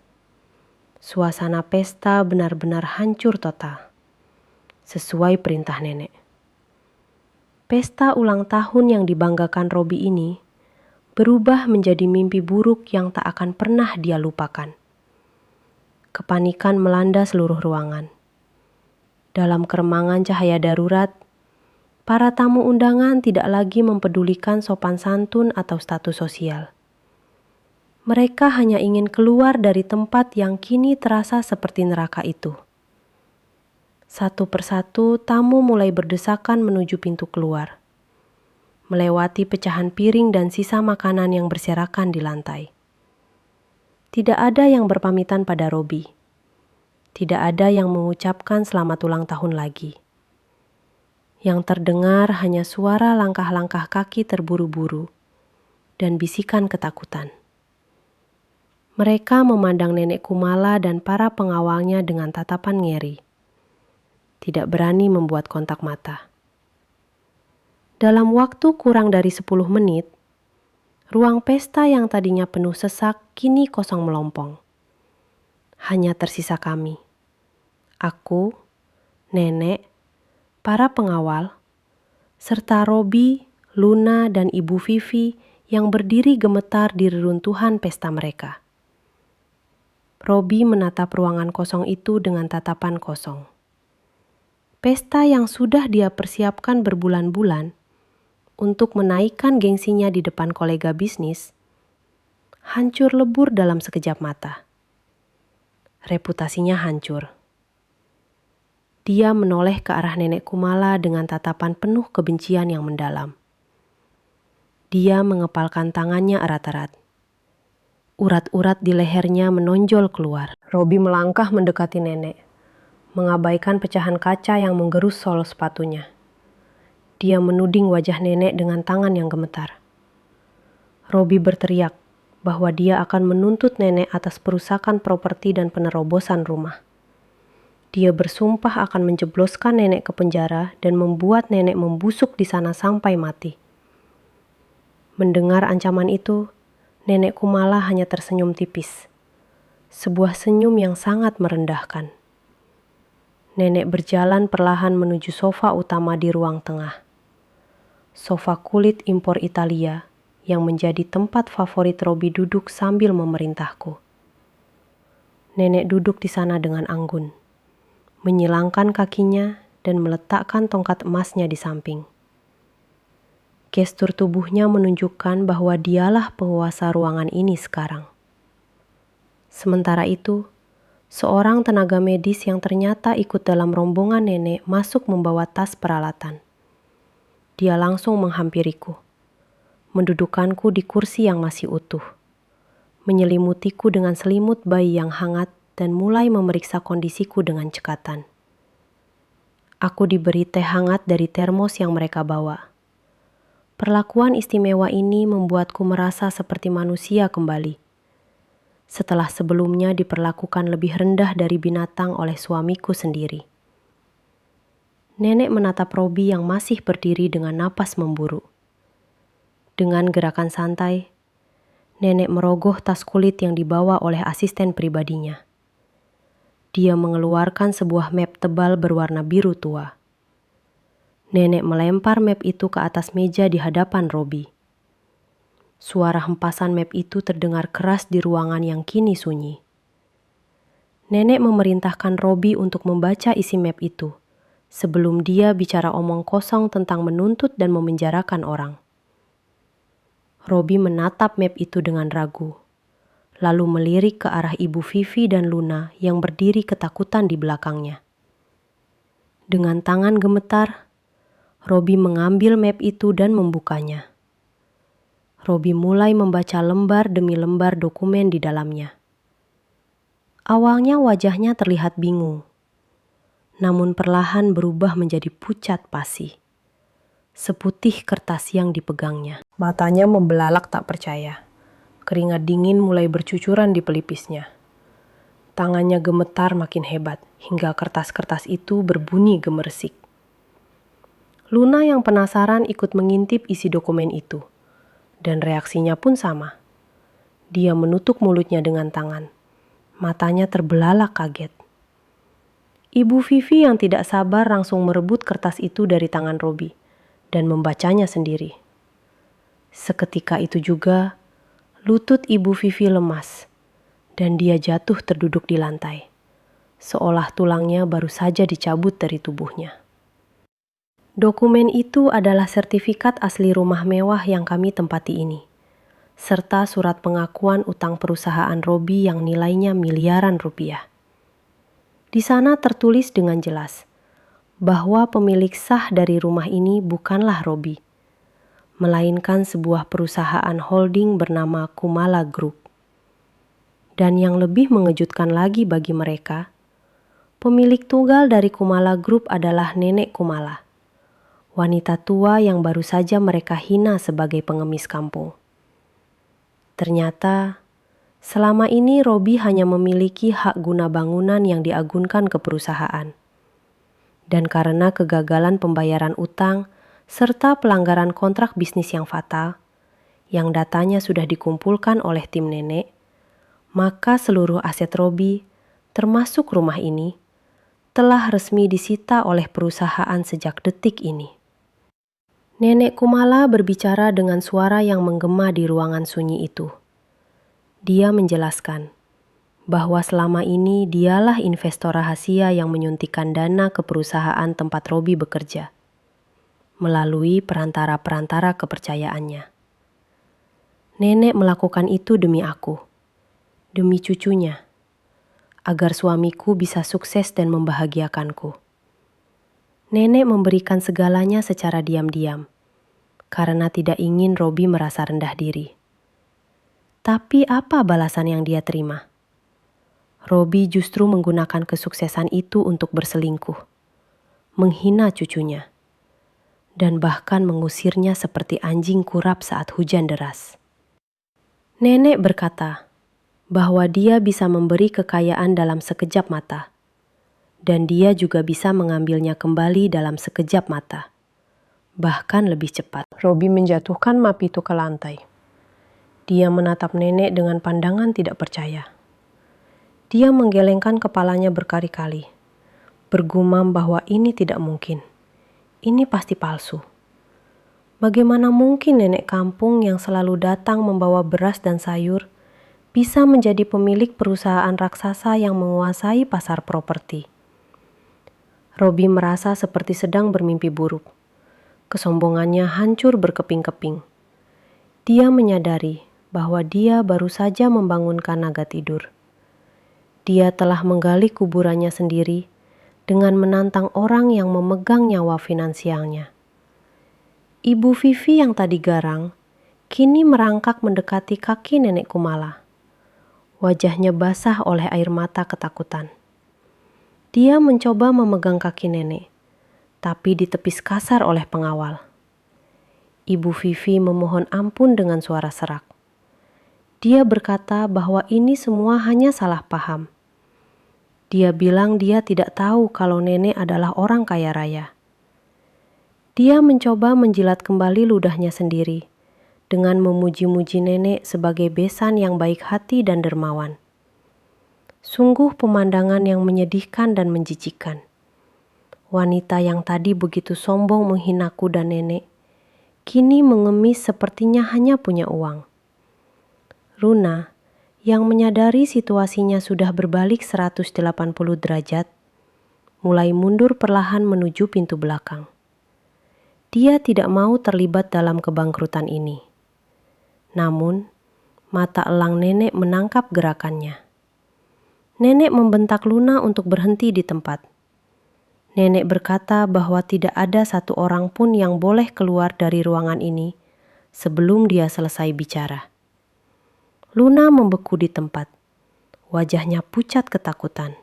Suasana pesta benar-benar hancur total, sesuai perintah nenek. Pesta ulang tahun yang dibanggakan Robi ini berubah menjadi mimpi buruk yang tak akan pernah dia lupakan. Kepanikan melanda seluruh ruangan. Dalam keremangan cahaya darurat, para tamu undangan tidak lagi mempedulikan sopan santun atau status sosial. Mereka hanya ingin keluar dari tempat yang kini terasa seperti neraka itu. Satu persatu tamu mulai berdesakan menuju pintu keluar, melewati pecahan piring dan sisa makanan yang berserakan di lantai. Tidak ada yang berpamitan pada Robi. Tidak ada yang mengucapkan selamat ulang tahun lagi. Yang terdengar hanya suara langkah-langkah kaki terburu-buru dan bisikan ketakutan. Mereka memandang nenek Kumala dan para pengawalnya dengan tatapan ngeri. Tidak berani membuat kontak mata. Dalam waktu kurang dari 10 menit, ruang pesta yang tadinya penuh sesak kini kosong melompong. Hanya tersisa kami. Aku, nenek, para pengawal, serta Robi, Luna, dan Ibu Vivi yang berdiri gemetar di reruntuhan pesta mereka. Robi menatap ruangan kosong itu dengan tatapan kosong. Pesta yang sudah dia persiapkan berbulan-bulan untuk menaikkan gengsinya di depan kolega bisnis, hancur lebur dalam sekejap mata. Reputasinya hancur. Dia menoleh ke arah nenek Kumala dengan tatapan penuh kebencian yang mendalam. Dia mengepalkan tangannya erat-erat. Urat-urat di lehernya menonjol keluar. Robi melangkah mendekati nenek, mengabaikan pecahan kaca yang menggerus sol sepatunya. Dia menuding wajah nenek dengan tangan yang gemetar. Robi berteriak bahwa dia akan menuntut nenek atas perusakan properti dan penerobosan rumah. Dia bersumpah akan menjebloskan nenek ke penjara dan membuat nenek membusuk di sana sampai mati. Mendengar ancaman itu, nenek Kumala hanya tersenyum tipis. Sebuah senyum yang sangat merendahkan. Nenek berjalan perlahan menuju sofa utama di ruang tengah. Sofa kulit impor Italia yang menjadi tempat favorit Robi duduk sambil memerintahku. Nenek duduk di sana dengan anggun, menyilangkan kakinya dan meletakkan tongkat emasnya di samping. Gestur tubuhnya menunjukkan bahwa dialah penguasa ruangan ini sekarang. Sementara itu, seorang tenaga medis yang ternyata ikut dalam rombongan nenek masuk membawa tas peralatan. Dia langsung menghampiriku, mendudukkanku di kursi yang masih utuh, menyelimutiku dengan selimut bayi yang hangat dan mulai memeriksa kondisiku dengan cekatan. Aku diberi teh hangat dari termos yang mereka bawa. Perlakuan istimewa ini membuatku merasa seperti manusia kembali. Setelah sebelumnya diperlakukan lebih rendah dari binatang oleh suamiku sendiri. Nenek menatap Robi yang masih berdiri dengan napas memburu. Dengan gerakan santai, nenek merogoh tas kulit yang dibawa oleh asisten pribadinya. Dia mengeluarkan sebuah map tebal berwarna biru tua. Nenek melempar map itu ke atas meja di hadapan Robi. Suara hempasan map itu terdengar keras di ruangan yang kini sunyi. Nenek memerintahkan Robi untuk membaca isi map itu, sebelum dia bicara omong kosong tentang menuntut dan memenjarakan orang. Robi menatap map itu dengan ragu, lalu melirik ke arah Ibu Vivi dan Luna yang berdiri ketakutan di belakangnya. Dengan tangan gemetar, Robi mengambil map itu dan membukanya. Robi mulai membaca lembar demi lembar dokumen di dalamnya. Awalnya wajahnya terlihat bingung, namun perlahan berubah menjadi pucat pasi, seputih kertas yang dipegangnya. Matanya membelalak tak percaya. Keringat dingin mulai bercucuran di pelipisnya. Tangannya gemetar makin hebat, hingga kertas-kertas itu berbunyi gemersik. Luna yang penasaran ikut mengintip isi dokumen itu. Dan reaksinya pun sama. Dia menutup mulutnya dengan tangan. Matanya terbelalak kaget. Ibu Vivi yang tidak sabar langsung merebut kertas itu dari tangan Robi dan membacanya sendiri. Seketika itu juga, lutut Ibu Vivi lemas dan dia jatuh terduduk di lantai, seolah tulangnya baru saja dicabut dari tubuhnya. Dokumen itu adalah sertifikat asli rumah mewah yang kami tempati ini, serta surat pengakuan utang perusahaan Robi yang nilainya miliaran rupiah. Di sana tertulis dengan jelas bahwa pemilik sah dari rumah ini bukanlah Robi, melainkan sebuah perusahaan holding bernama Kumala Group. Dan yang lebih mengejutkan lagi bagi mereka, pemilik tunggal dari Kumala Group adalah Nenek Kumala, wanita tua yang baru saja mereka hina sebagai pengemis kampung. Ternyata, selama ini Robi hanya memiliki hak guna bangunan yang diagunkan ke perusahaan. Dan karena kegagalan pembayaran utang serta pelanggaran kontrak bisnis yang fatal, yang datanya sudah dikumpulkan oleh tim nenek, maka seluruh aset Robi, termasuk rumah ini, telah resmi disita oleh perusahaan sejak detik ini. Nenek Kumala berbicara dengan suara yang menggema di ruangan sunyi itu. Dia menjelaskan bahwa selama ini dialah investor rahasia yang menyuntikkan dana ke perusahaan tempat Robi bekerja, melalui perantara-perantara kepercayaannya. Nenek melakukan itu demi aku, demi cucunya, agar suamiku bisa sukses dan membahagiakanku. Nenek memberikan segalanya secara diam-diam, karena tidak ingin Robi merasa rendah diri. Tapi apa balasan yang dia terima? Robi justru menggunakan kesuksesan itu untuk berselingkuh, menghina cucunya, dan bahkan mengusirnya seperti anjing kurap saat hujan deras. Nenek berkata bahwa dia bisa memberi kekayaan dalam sekejap mata, dan dia juga bisa mengambilnya kembali dalam sekejap mata, bahkan lebih cepat. Robi menjatuhkan map itu ke lantai. Dia menatap nenek dengan pandangan tidak percaya. Dia menggelengkan kepalanya berkali-kali, bergumam bahwa ini tidak mungkin. Ini pasti palsu. Bagaimana mungkin nenek kampung yang selalu datang membawa beras dan sayur bisa menjadi pemilik perusahaan raksasa yang menguasai pasar properti? Robi merasa seperti sedang bermimpi buruk. Kesombongannya hancur berkeping-keping. Dia menyadari bahwa dia baru saja membangunkan naga tidur. Dia telah menggali kuburannya sendiri dengan menantang orang yang memegang nyawa finansialnya. Ibu Vivi yang tadi garang, kini merangkak mendekati kaki Nenek Kumala. Wajahnya basah oleh air mata ketakutan. Dia mencoba memegang kaki nenek, tapi ditepis kasar oleh pengawal. Ibu Vivi memohon ampun dengan suara serak. Dia berkata bahwa ini semua hanya salah paham. Dia bilang dia tidak tahu kalau nenek adalah orang kaya raya. Dia mencoba menjilat kembali ludahnya sendiri dengan memuji-muji nenek sebagai besan yang baik hati dan dermawan. Sungguh pemandangan yang menyedihkan dan menjijikkan. Wanita yang tadi begitu sombong menghinaku dan nenek, kini mengemis sepertinya hanya punya uang. Luna, yang menyadari situasinya sudah berbalik 180 derajat, mulai mundur perlahan menuju pintu belakang. Dia tidak mau terlibat dalam kebangkrutan ini. Namun, mata elang nenek menangkap gerakannya. Nenek membentak Luna untuk berhenti di tempat. Nenek berkata bahwa tidak ada satu orang pun yang boleh keluar dari ruangan ini sebelum dia selesai bicara. Luna membeku di tempat. Wajahnya pucat ketakutan.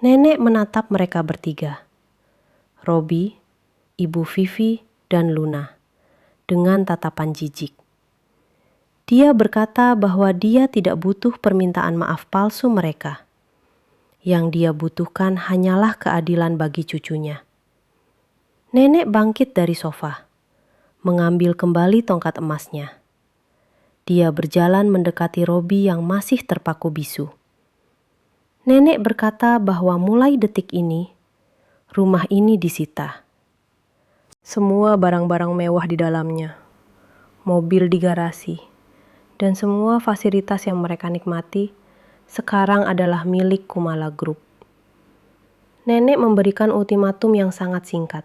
Nenek menatap mereka bertiga. Robi, Ibu Vivi, dan Luna, dengan tatapan jijik. Dia berkata bahwa dia tidak butuh permintaan maaf palsu mereka. Yang dia butuhkan hanyalah keadilan bagi cucunya. Nenek bangkit dari sofa, mengambil kembali tongkat emasnya. Dia berjalan mendekati Robi yang masih terpaku bisu. Nenek berkata bahwa mulai detik ini, rumah ini disita. Semua barang-barang mewah di dalamnya, mobil di garasi, dan semua fasilitas yang mereka nikmati sekarang adalah milik Kumala Group. Nenek memberikan ultimatum yang sangat singkat.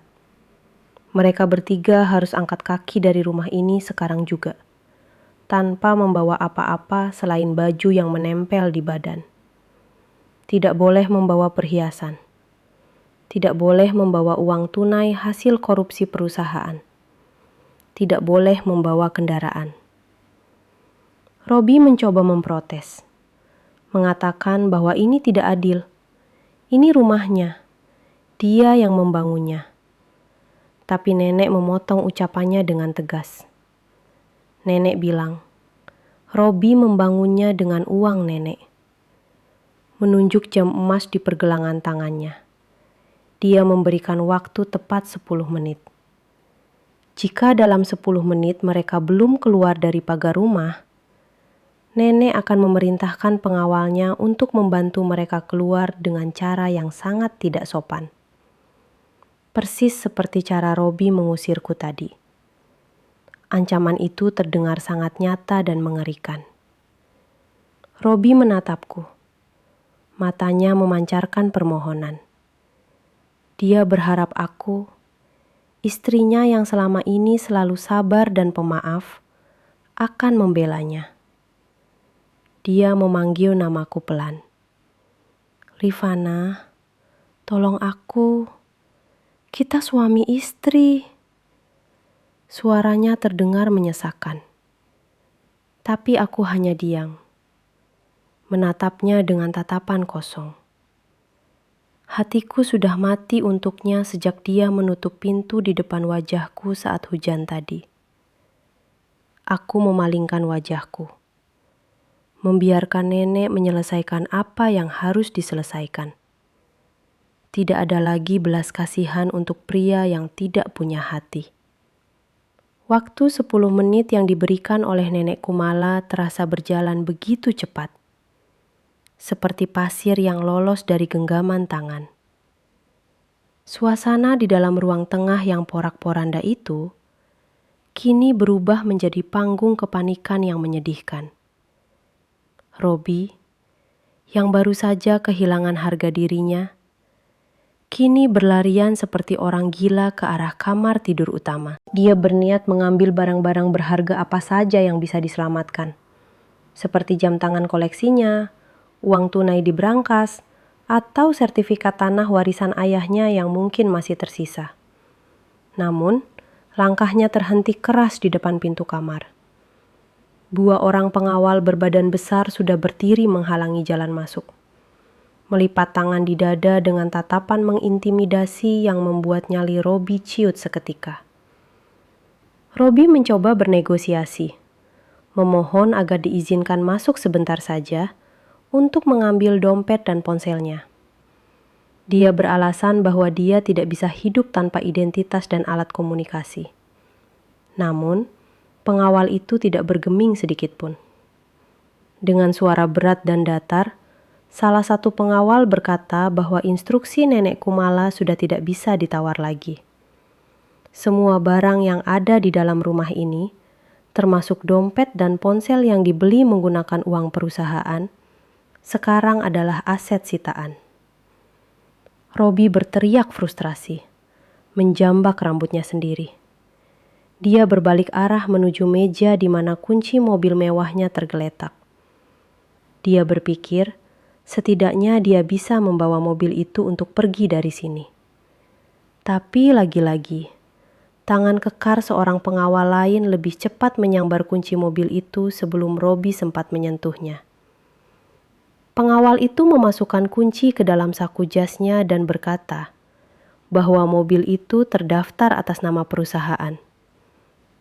Mereka bertiga harus angkat kaki dari rumah ini sekarang juga, tanpa membawa apa-apa selain baju yang menempel di badan. Tidak boleh membawa perhiasan. Tidak boleh membawa uang tunai hasil korupsi perusahaan. Tidak boleh membawa kendaraan. Robi mencoba memprotes, mengatakan bahwa ini tidak adil. Ini rumahnya. Dia yang membangunnya. Tapi nenek memotong ucapannya dengan tegas. Nenek bilang, Robi membangunnya dengan uang nenek. Menunjuk jam emas di pergelangan tangannya. Dia memberikan waktu tepat 10 menit. Jika dalam 10 menit mereka belum keluar dari pagar rumah, nenek akan memerintahkan pengawalnya untuk membantu mereka keluar dengan cara yang sangat tidak sopan. Persis seperti cara Robi mengusirku tadi. Ancaman itu terdengar sangat nyata dan mengerikan. Robi menatapku. Matanya memancarkan permohonan. Dia berharap aku, istrinya yang selama ini selalu sabar dan pemaaf, akan membelanya. Dia memanggil namaku pelan. Rifana, tolong aku. Kita suami istri. Suaranya terdengar menyesakan. Tapi aku hanya diam, menatapnya dengan tatapan kosong. Hatiku sudah mati untuknya sejak dia menutup pintu di depan wajahku saat hujan tadi. Aku memalingkan wajahku, membiarkan nenek menyelesaikan apa yang harus diselesaikan. Tidak ada lagi belas kasihan untuk pria yang tidak punya hati. Waktu 10 menit yang diberikan oleh nenek Kumala terasa berjalan begitu cepat. Seperti pasir yang lolos dari genggaman tangan. Suasana di dalam ruang tengah yang porak-poranda itu kini berubah menjadi panggung kepanikan yang menyedihkan. Robi, yang baru saja kehilangan harga dirinya, kini berlarian seperti orang gila ke arah kamar tidur utama. Dia berniat mengambil barang-barang berharga apa saja yang bisa diselamatkan. Seperti jam tangan koleksinya, uang tunai di brankas, atau sertifikat tanah warisan ayahnya yang mungkin masih tersisa. Namun, langkahnya terhenti keras di depan pintu kamar. 2 orang pengawal berbadan besar sudah berdiri menghalangi jalan masuk. Melipat tangan di dada dengan tatapan mengintimidasi yang membuat nyali Robi ciut seketika. Robi mencoba bernegosiasi, memohon agar diizinkan masuk sebentar saja untuk mengambil dompet dan ponselnya. Dia beralasan bahwa dia tidak bisa hidup tanpa identitas dan alat komunikasi. Namun, pengawal itu tidak bergeming sedikitpun. Dengan suara berat dan datar, salah satu pengawal berkata bahwa instruksi nenek Kumala sudah tidak bisa ditawar lagi. Semua barang yang ada di dalam rumah ini termasuk dompet dan ponsel yang dibeli menggunakan uang perusahaan, sekarang adalah aset sitaan. Robi berteriak frustrasi, menjambak rambutnya sendiri. Dia berbalik arah menuju meja di mana kunci mobil mewahnya tergeletak. Dia berpikir, setidaknya dia bisa membawa mobil itu untuk pergi dari sini. Tapi lagi-lagi, tangan kekar seorang pengawal lain lebih cepat menyambar kunci mobil itu sebelum Robi sempat menyentuhnya. Pengawal itu memasukkan kunci ke dalam saku jasnya dan berkata bahwa mobil itu terdaftar atas nama perusahaan.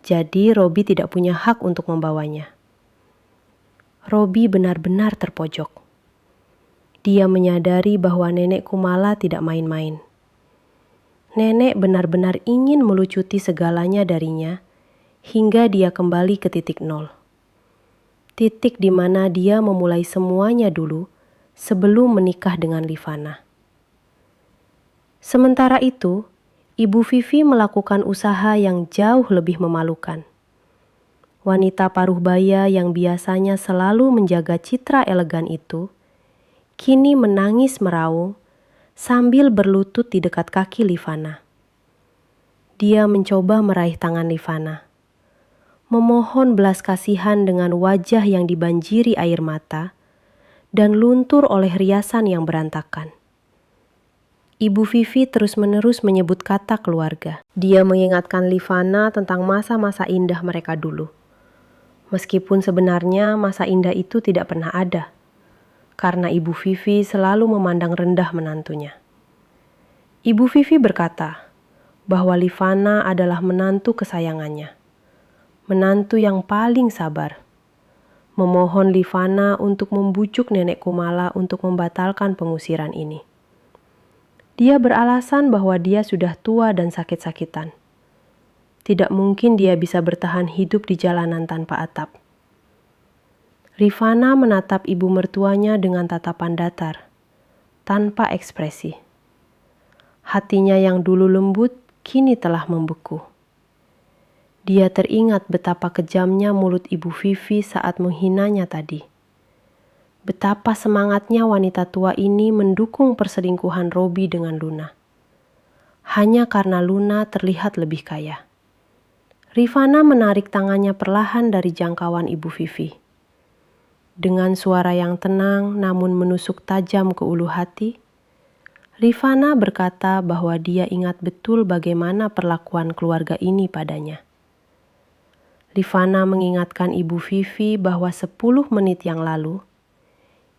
Jadi Robi tidak punya hak untuk membawanya. Robi benar-benar terpojok. Dia menyadari bahwa Nenek Kumala tidak main-main. Nenek benar-benar ingin melucuti segalanya darinya hingga dia kembali ke titik nol. Titik di mana dia memulai semuanya dulu sebelum menikah dengan Livana. Sementara itu, Ibu Vivi melakukan usaha yang jauh lebih memalukan. Wanita paruh baya yang biasanya selalu menjaga citra elegan itu, kini menangis meraung sambil berlutut di dekat kaki Livana. Dia mencoba meraih tangan Livana, memohon belas kasihan dengan wajah yang dibanjiri air mata dan luntur oleh riasan yang berantakan. Ibu Vivi terus-menerus menyebut kata keluarga. Dia mengingatkan Livana tentang masa-masa indah mereka dulu. Meskipun sebenarnya masa indah itu tidak pernah ada, karena Ibu Vivi selalu memandang rendah menantunya. Ibu Vivi berkata bahwa Livana adalah menantu kesayangannya, menantu yang paling sabar. Memohon Livana untuk membujuk Nenek Kumala untuk membatalkan pengusiran ini. Dia beralasan bahwa dia sudah tua dan sakit-sakitan. Tidak mungkin dia bisa bertahan hidup di jalanan tanpa atap. Rifana menatap ibu mertuanya dengan tatapan datar, tanpa ekspresi. Hatinya yang dulu lembut, kini telah membeku. Dia teringat betapa kejamnya mulut Ibu Vivi saat menghinanya tadi. Betapa semangatnya wanita tua ini mendukung perselingkuhan Robi dengan Luna. Hanya karena Luna terlihat lebih kaya. Rifana menarik tangannya perlahan dari jangkauan Ibu Vivi. Dengan suara yang tenang namun menusuk tajam ke ulu hati, Rifana berkata bahwa dia ingat betul bagaimana perlakuan keluarga ini padanya. Rifana mengingatkan Ibu Vivi bahwa 10 menit yang lalu,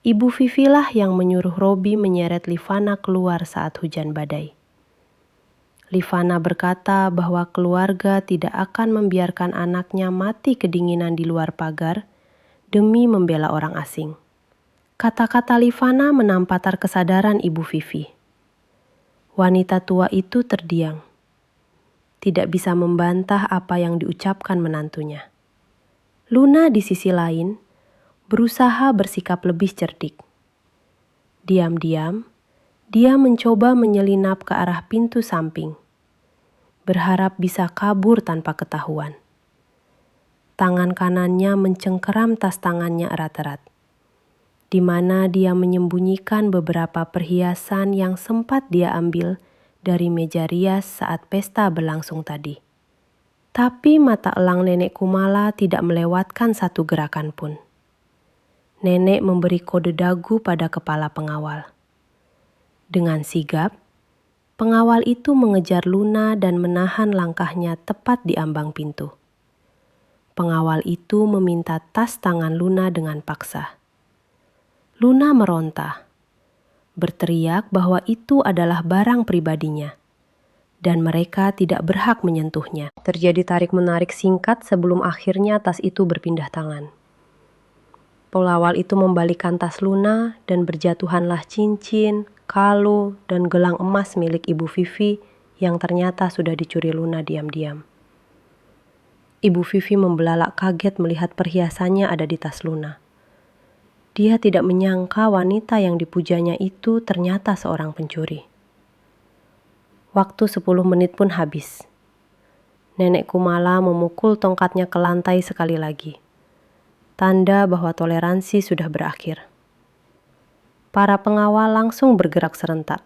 Ibu Vivi lah yang menyuruh Robi menyeret Livana keluar saat hujan badai. Livana berkata bahwa keluarga tidak akan membiarkan anaknya mati kedinginan di luar pagar demi membela orang asing. Kata-kata Livana menampatar kesadaran Ibu Vivi. Wanita tua itu terdiam. Tidak bisa membantah apa yang diucapkan menantunya. Luna di sisi lain berusaha bersikap lebih cerdik. Diam-diam, dia mencoba menyelinap ke arah pintu samping, berharap bisa kabur tanpa ketahuan. Tangan kanannya mencengkeram tas tangannya erat-erat, di mana dia menyembunyikan beberapa perhiasan yang sempat dia ambil dari meja rias saat pesta berlangsung tadi. Tapi mata elang Nenek Kumala tidak melewatkan satu gerakan pun. Nenek memberi kode dagu pada kepala pengawal. Dengan sigap, pengawal itu mengejar Luna dan menahan langkahnya tepat di ambang pintu. Pengawal itu meminta tas tangan Luna dengan paksa. Luna meronta, berteriak bahwa itu adalah barang pribadinya, dan mereka tidak berhak menyentuhnya. Terjadi tarik-menarik singkat sebelum akhirnya tas itu berpindah tangan. Pengawal itu membalikkan tas Luna dan berjatuhanlah cincin, kalung, dan gelang emas milik Ibu Vivi yang ternyata sudah dicuri Luna diam-diam. Ibu Vivi membelalak kaget melihat perhiasannya ada di tas Luna. Dia tidak menyangka wanita yang dipujanya itu ternyata seorang pencuri. Waktu 10 menit pun habis. Nenek Kumala memukul tongkatnya ke lantai sekali lagi. Tanda bahwa toleransi sudah berakhir. Para pengawal langsung bergerak serentak.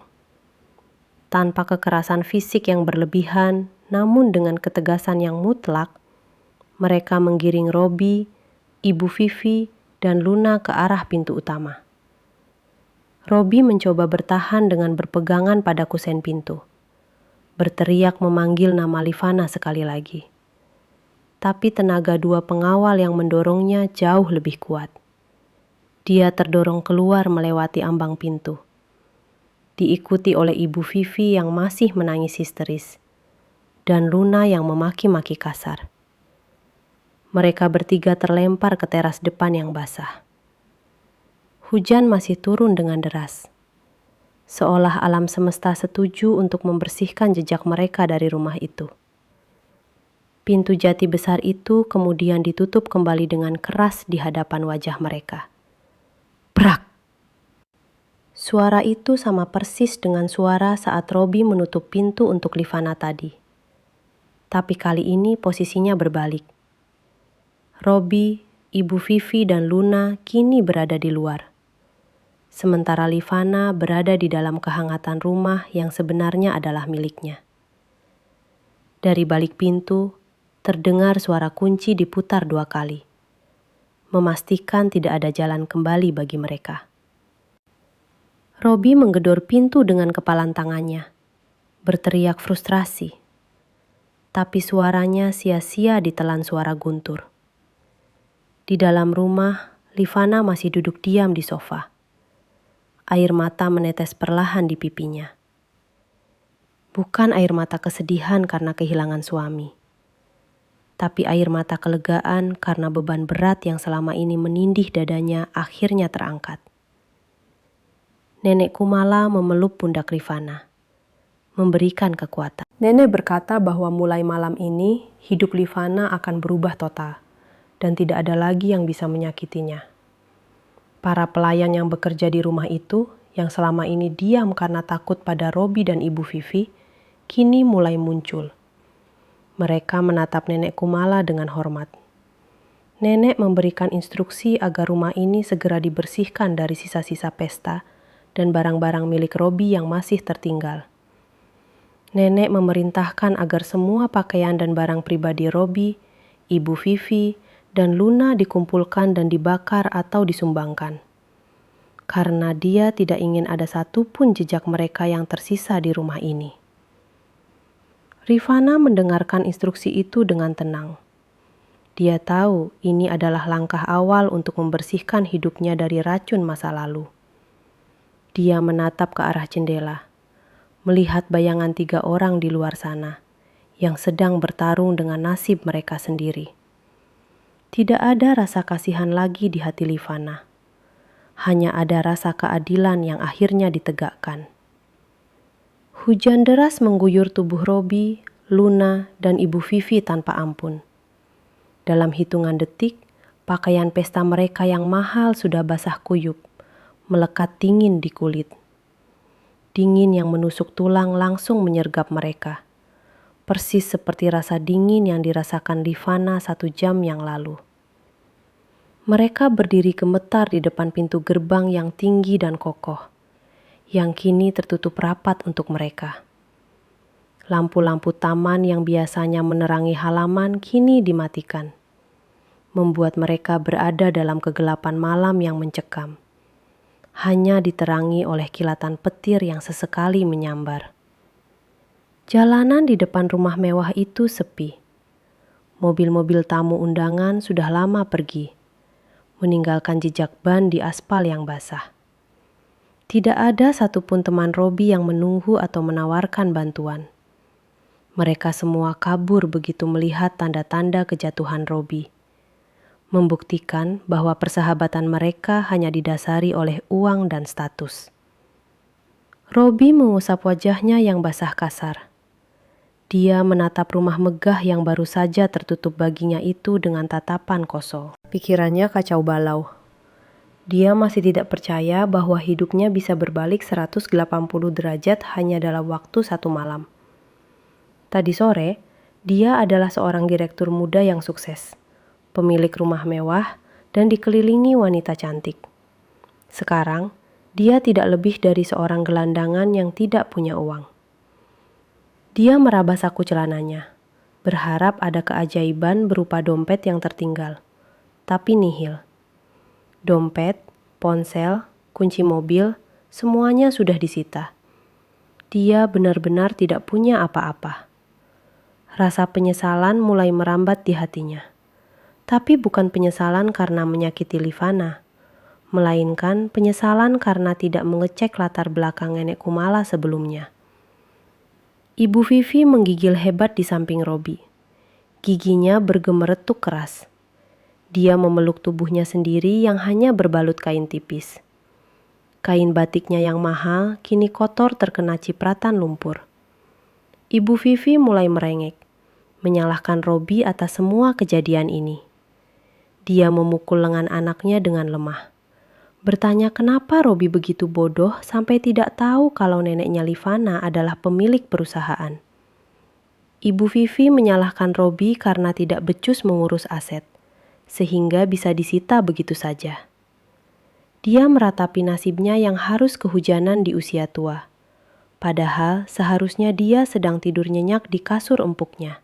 Tanpa kekerasan fisik yang berlebihan, namun dengan ketegasan yang mutlak, mereka menggiring Robi, Ibu Vivi, dan Luna ke arah pintu utama. Robi mencoba bertahan dengan berpegangan pada kusen pintu. Berteriak memanggil nama Livana sekali lagi. Tapi tenaga dua pengawal yang mendorongnya jauh lebih kuat. Dia terdorong keluar melewati ambang pintu. Diikuti oleh Ibu Vivi yang masih menangis histeris. Dan Luna yang memaki-maki kasar. Mereka bertiga terlempar ke teras depan yang basah. Hujan masih turun dengan deras. Seolah alam semesta setuju untuk membersihkan jejak mereka dari rumah itu. Pintu jati besar itu kemudian ditutup kembali dengan keras di hadapan wajah mereka. Brak! Suara itu sama persis dengan suara saat Robi menutup pintu untuk Livana tadi. Tapi kali ini posisinya berbalik. Robi, Ibu Vivi, dan Luna kini berada di luar. Sementara Livana berada di dalam kehangatan rumah yang sebenarnya adalah miliknya. Dari balik pintu, terdengar suara kunci diputar 2 kali, memastikan tidak ada jalan kembali bagi mereka. Robi menggedor pintu dengan kepalan tangannya, berteriak frustrasi. Tapi suaranya sia-sia ditelan suara guntur. Di dalam rumah, Livana masih duduk diam di sofa. Air mata menetes perlahan di pipinya. Bukan air mata kesedihan karena kehilangan suami, tapi air mata kelegaan karena beban berat yang selama ini menindih dadanya akhirnya terangkat. Nenek Kumala memeluk pundak Livana, memberikan kekuatan. Nenek berkata bahwa mulai malam ini, hidup Livana akan berubah total, dan tidak ada lagi yang bisa menyakitinya. Para pelayan yang bekerja di rumah itu, yang selama ini diam karena takut pada Robi dan Ibu Vivi, kini mulai muncul. Mereka menatap Nenek Kumala dengan hormat. Nenek memberikan instruksi agar rumah ini segera dibersihkan dari sisa-sisa pesta dan barang-barang milik Robi yang masih tertinggal. Nenek memerintahkan agar semua pakaian dan barang pribadi Robi, Ibu Vivi, dan Luna dikumpulkan dan dibakar atau disumbangkan. Karena dia tidak ingin ada satupun jejak mereka yang tersisa di rumah ini. Livana mendengarkan instruksi itu dengan tenang. Dia tahu ini adalah langkah awal untuk membersihkan hidupnya dari racun masa lalu. Dia menatap ke arah jendela, melihat bayangan 3 orang di luar sana, yang sedang bertarung dengan nasib mereka sendiri. Tidak ada rasa kasihan lagi di hati Livana. Hanya ada rasa keadilan yang akhirnya ditegakkan. Hujan deras mengguyur tubuh Robi, Luna, dan Ibu Vivi tanpa ampun. Dalam hitungan detik, pakaian pesta mereka yang mahal sudah basah kuyup, melekat dingin di kulit. Dingin yang menusuk tulang langsung menyergap mereka. Persis seperti rasa dingin yang dirasakan Livana 1 jam yang lalu. Mereka berdiri gemetar di depan pintu gerbang yang tinggi dan kokoh, yang kini tertutup rapat untuk mereka. Lampu-lampu taman yang biasanya menerangi halaman kini dimatikan, membuat mereka berada dalam kegelapan malam yang mencekam. Hanya diterangi oleh kilatan petir yang sesekali menyambar. Jalanan di depan rumah mewah itu sepi. Mobil-mobil tamu undangan sudah lama pergi, meninggalkan jejak ban di aspal yang basah. Tidak ada satupun teman Robi yang menunggu atau menawarkan bantuan. Mereka semua kabur begitu melihat tanda-tanda kejatuhan Robi, membuktikan bahwa persahabatan mereka hanya didasari oleh uang dan status. Robi mengusap wajahnya yang basah kasar. Dia menatap rumah megah yang baru saja tertutup baginya itu dengan tatapan kosong. Pikirannya kacau balau. Dia masih tidak percaya bahwa hidupnya bisa berbalik 180 derajat hanya dalam waktu 1 malam. Tadi sore, Dia adalah seorang direktur muda yang sukses, pemilik rumah mewah, dan dikelilingi wanita cantik. Sekarang, dia tidak lebih dari seorang gelandangan yang tidak punya uang. Dia meraba saku celananya, berharap ada keajaiban berupa dompet yang tertinggal, tapi nihil. Dompet, ponsel, kunci mobil, semuanya sudah disita. Dia benar-benar tidak punya apa-apa. Rasa penyesalan mulai merambat di hatinya. Tapi bukan penyesalan karena menyakiti Livana, melainkan penyesalan karena tidak mengecek latar belakang nenek Kumala sebelumnya. Ibu Vivi menggigil hebat di samping Robi. Giginya bergemeretuk keras. Dia memeluk tubuhnya sendiri yang hanya berbalut kain tipis. Kain batiknya yang mahal kini kotor terkena cipratan lumpur. Ibu Vivi mulai merengek, menyalahkan Robi atas semua kejadian ini. Dia memukul lengan anaknya dengan lemah. Bertanya kenapa Robi begitu bodoh sampai tidak tahu kalau neneknya Livana adalah pemilik perusahaan. Ibu Vivi menyalahkan Robi karena tidak becus mengurus aset, sehingga bisa disita begitu saja. Dia meratapi nasibnya yang harus kehujanan di usia tua. Padahal seharusnya dia sedang tidur nyenyak di kasur empuknya.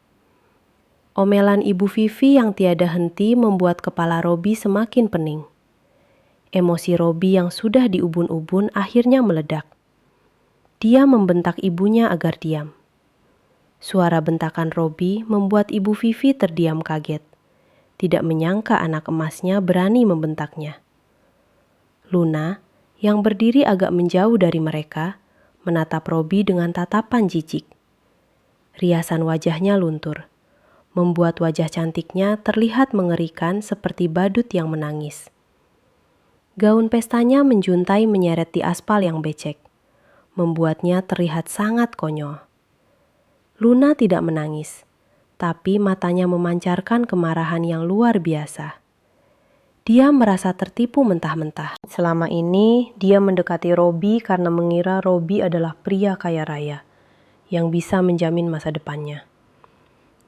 Omelan Ibu Vivi yang tiada henti membuat kepala Robi semakin pening. Emosi Robi yang sudah diubun-ubun akhirnya meledak. Dia membentak ibunya agar diam. Suara bentakan Robi membuat Ibu Vivi terdiam kaget. Tidak menyangka anak emasnya berani membentaknya. Luna, yang berdiri agak menjauh dari mereka, menatap Robi dengan tatapan jijik. Riasan wajahnya luntur, membuat wajah cantiknya terlihat mengerikan seperti badut yang menangis. Gaun pestanya menjuntai menyeret di aspal yang becek, membuatnya terlihat sangat konyol. Luna tidak menangis, tapi matanya memancarkan kemarahan yang luar biasa. Dia merasa tertipu mentah-mentah. Selama ini, dia mendekati Robi karena mengira Robi adalah pria kaya raya yang bisa menjamin masa depannya.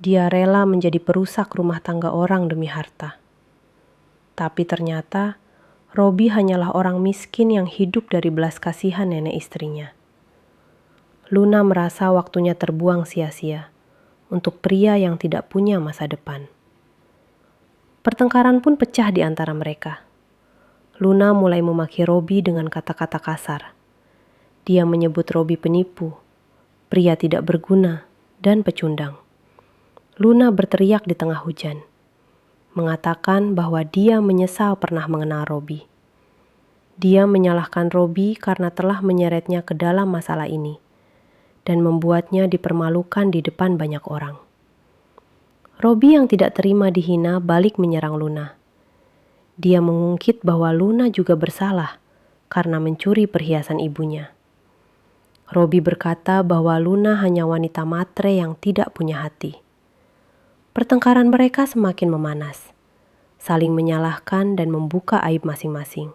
Dia rela menjadi perusak rumah tangga orang demi harta. Tapi ternyata, Robi hanyalah orang miskin yang hidup dari belas kasihan nenek istrinya. Luna merasa waktunya terbuang sia-sia untuk pria yang tidak punya masa depan. Pertengkaran pun pecah di antara mereka. Luna mulai memaki Robi dengan kata-kata kasar. Dia menyebut Robi penipu, pria tidak berguna, dan pecundang. Luna berteriak di tengah hujan, mengatakan bahwa dia menyesal pernah mengenal Robi. Dia menyalahkan Robi karena telah menyeretnya ke dalam masalah ini dan membuatnya dipermalukan di depan banyak orang. Robi yang tidak terima dihina balik menyerang Luna. Dia mengungkit bahwa Luna juga bersalah karena mencuri perhiasan ibunya. Robi berkata bahwa Luna hanya wanita matre yang tidak punya hati. Pertengkaran mereka semakin memanas, saling menyalahkan dan membuka aib masing-masing.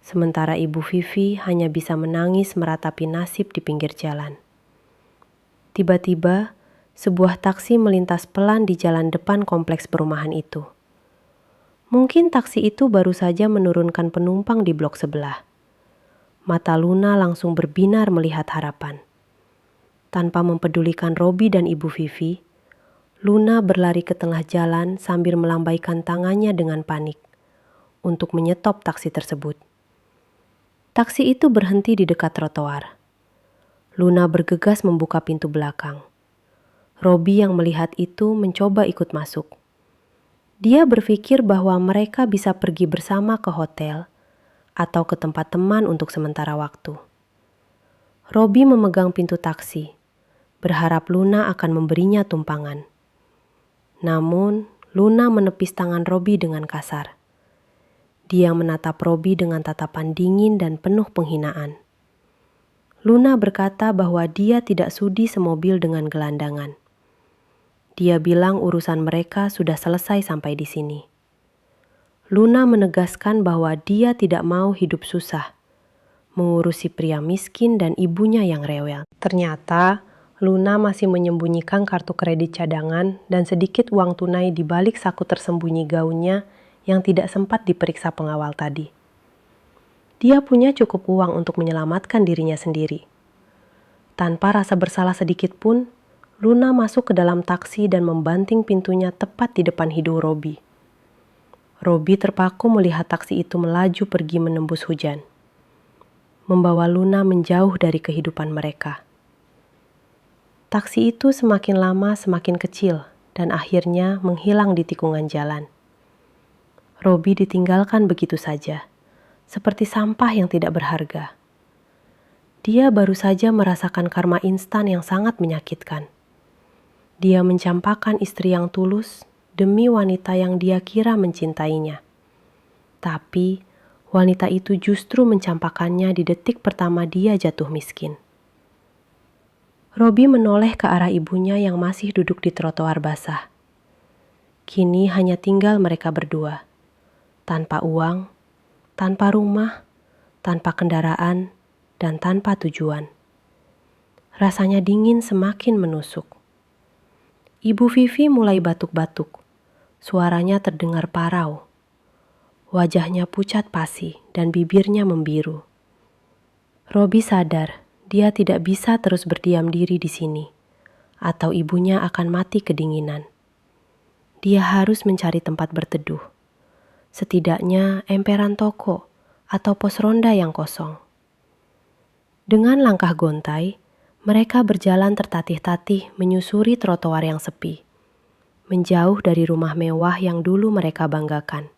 Sementara Ibu Vivi hanya bisa menangis meratapi nasib di pinggir jalan. Tiba-tiba, sebuah taksi melintas pelan di jalan depan kompleks perumahan itu. Mungkin taksi itu baru saja menurunkan penumpang di blok sebelah. Mata Luna langsung berbinar melihat harapan. Tanpa mempedulikan Robi dan Ibu Vivi, Luna berlari ke tengah jalan sambil melambaikan tangannya dengan panik untuk menyetop taksi tersebut. Taksi itu berhenti di dekat trotoar. Luna bergegas membuka pintu belakang. Robi yang melihat itu mencoba ikut masuk. Dia berpikir bahwa mereka bisa pergi bersama ke hotel atau ke tempat teman untuk sementara waktu. Robi memegang pintu taksi, berharap Luna akan memberinya tumpangan. Namun, Luna menepis tangan Robi dengan kasar. Dia menatap Robi dengan tatapan dingin dan penuh penghinaan. Luna berkata bahwa dia tidak sudi semobil dengan gelandangan. Dia bilang urusan mereka sudah selesai sampai di sini. Luna menegaskan bahwa dia tidak mau hidup susah, mengurusi pria miskin dan ibunya yang rewel. Ternyata, Luna masih menyembunyikan kartu kredit cadangan dan sedikit uang tunai di balik saku tersembunyi gaunnya yang tidak sempat diperiksa pengawal tadi. Dia punya cukup uang untuk menyelamatkan dirinya sendiri. Tanpa rasa bersalah sedikit pun, Luna masuk ke dalam taksi dan membanting pintunya tepat di depan hidung Robi. Robi terpaku melihat taksi itu melaju pergi menembus hujan, membawa Luna menjauh dari kehidupan mereka. Taksi itu semakin lama semakin kecil dan akhirnya menghilang di tikungan jalan. Robi ditinggalkan begitu saja, seperti sampah yang tidak berharga. Dia baru saja merasakan karma instan yang sangat menyakitkan. Dia mencampakkan istri yang tulus demi wanita yang dia kira mencintainya. Tapi wanita itu justru mencampakkannya di detik pertama dia jatuh miskin. Robi menoleh ke arah ibunya yang masih duduk di trotoar basah. Kini hanya tinggal mereka berdua. Tanpa uang, tanpa rumah, tanpa kendaraan, dan tanpa tujuan. Rasanya dingin semakin menusuk. Ibu Vivi mulai batuk-batuk. Suaranya terdengar parau. Wajahnya pucat pasi dan bibirnya membiru. Robi sadar dia tidak bisa terus berdiam diri di sini, atau ibunya akan mati kedinginan. Dia harus mencari tempat berteduh. Setidaknya emperan toko atau pos ronda yang kosong. Dengan langkah gontai, mereka berjalan tertatih-tatih menyusuri trotoar yang sepi, menjauh dari rumah mewah yang dulu mereka banggakan.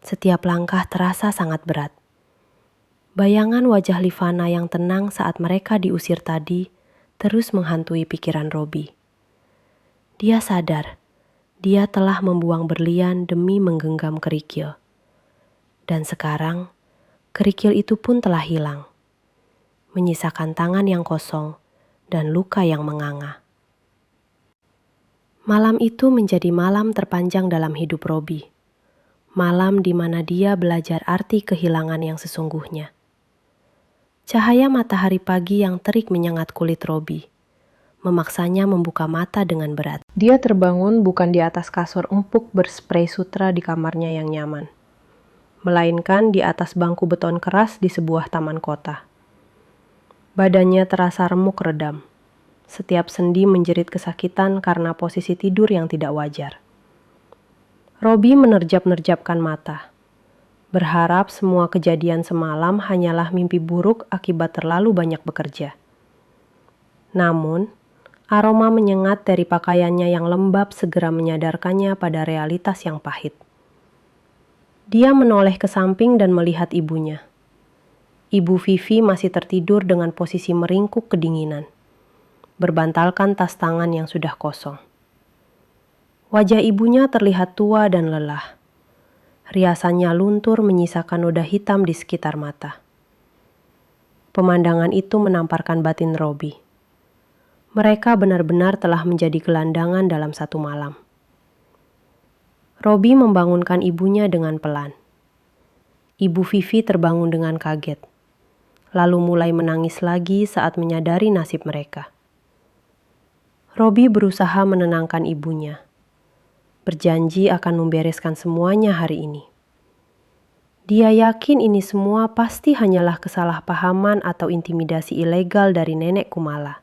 Setiap langkah terasa sangat berat. Bayangan wajah Livana yang tenang saat mereka diusir tadi terus menghantui pikiran Robi. Dia sadar, dia telah membuang berlian demi menggenggam kerikil. Dan sekarang, kerikil itu pun telah hilang, menyisakan tangan yang kosong dan luka yang menganga. Malam itu menjadi malam terpanjang dalam hidup Robi. Malam di mana dia belajar arti kehilangan yang sesungguhnya. Cahaya matahari pagi yang terik menyengat kulit Robi, memaksanya membuka mata dengan berat. Dia terbangun bukan di atas kasur empuk berspray sutra di kamarnya yang nyaman, melainkan di atas bangku beton keras di sebuah taman kota. Badannya terasa remuk redam. Setiap sendi menjerit kesakitan karena posisi tidur yang tidak wajar. Robi menerjap-nerjapkan mata, berharap semua kejadian semalam hanyalah mimpi buruk akibat terlalu banyak bekerja. Namun, aroma menyengat dari pakaiannya yang lembab segera menyadarkannya pada realitas yang pahit. Dia menoleh ke samping dan melihat ibunya. Ibu Vivi masih tertidur dengan posisi meringkuk kedinginan, berbantalkan tas tangan yang sudah kosong. Wajah ibunya terlihat tua dan lelah. Riasannya luntur menyisakan noda hitam di sekitar mata. Pemandangan itu menamparkan batin Robi. Mereka benar-benar telah menjadi gelandangan dalam satu malam. Robi membangunkan ibunya dengan pelan. Ibu Vivi terbangun dengan kaget, lalu mulai menangis lagi saat menyadari nasib mereka. Robi berusaha menenangkan ibunya, berjanji akan membereskan semuanya hari ini. Dia yakin ini semua pasti hanyalah kesalahpahaman atau intimidasi ilegal dari nenek Kumala.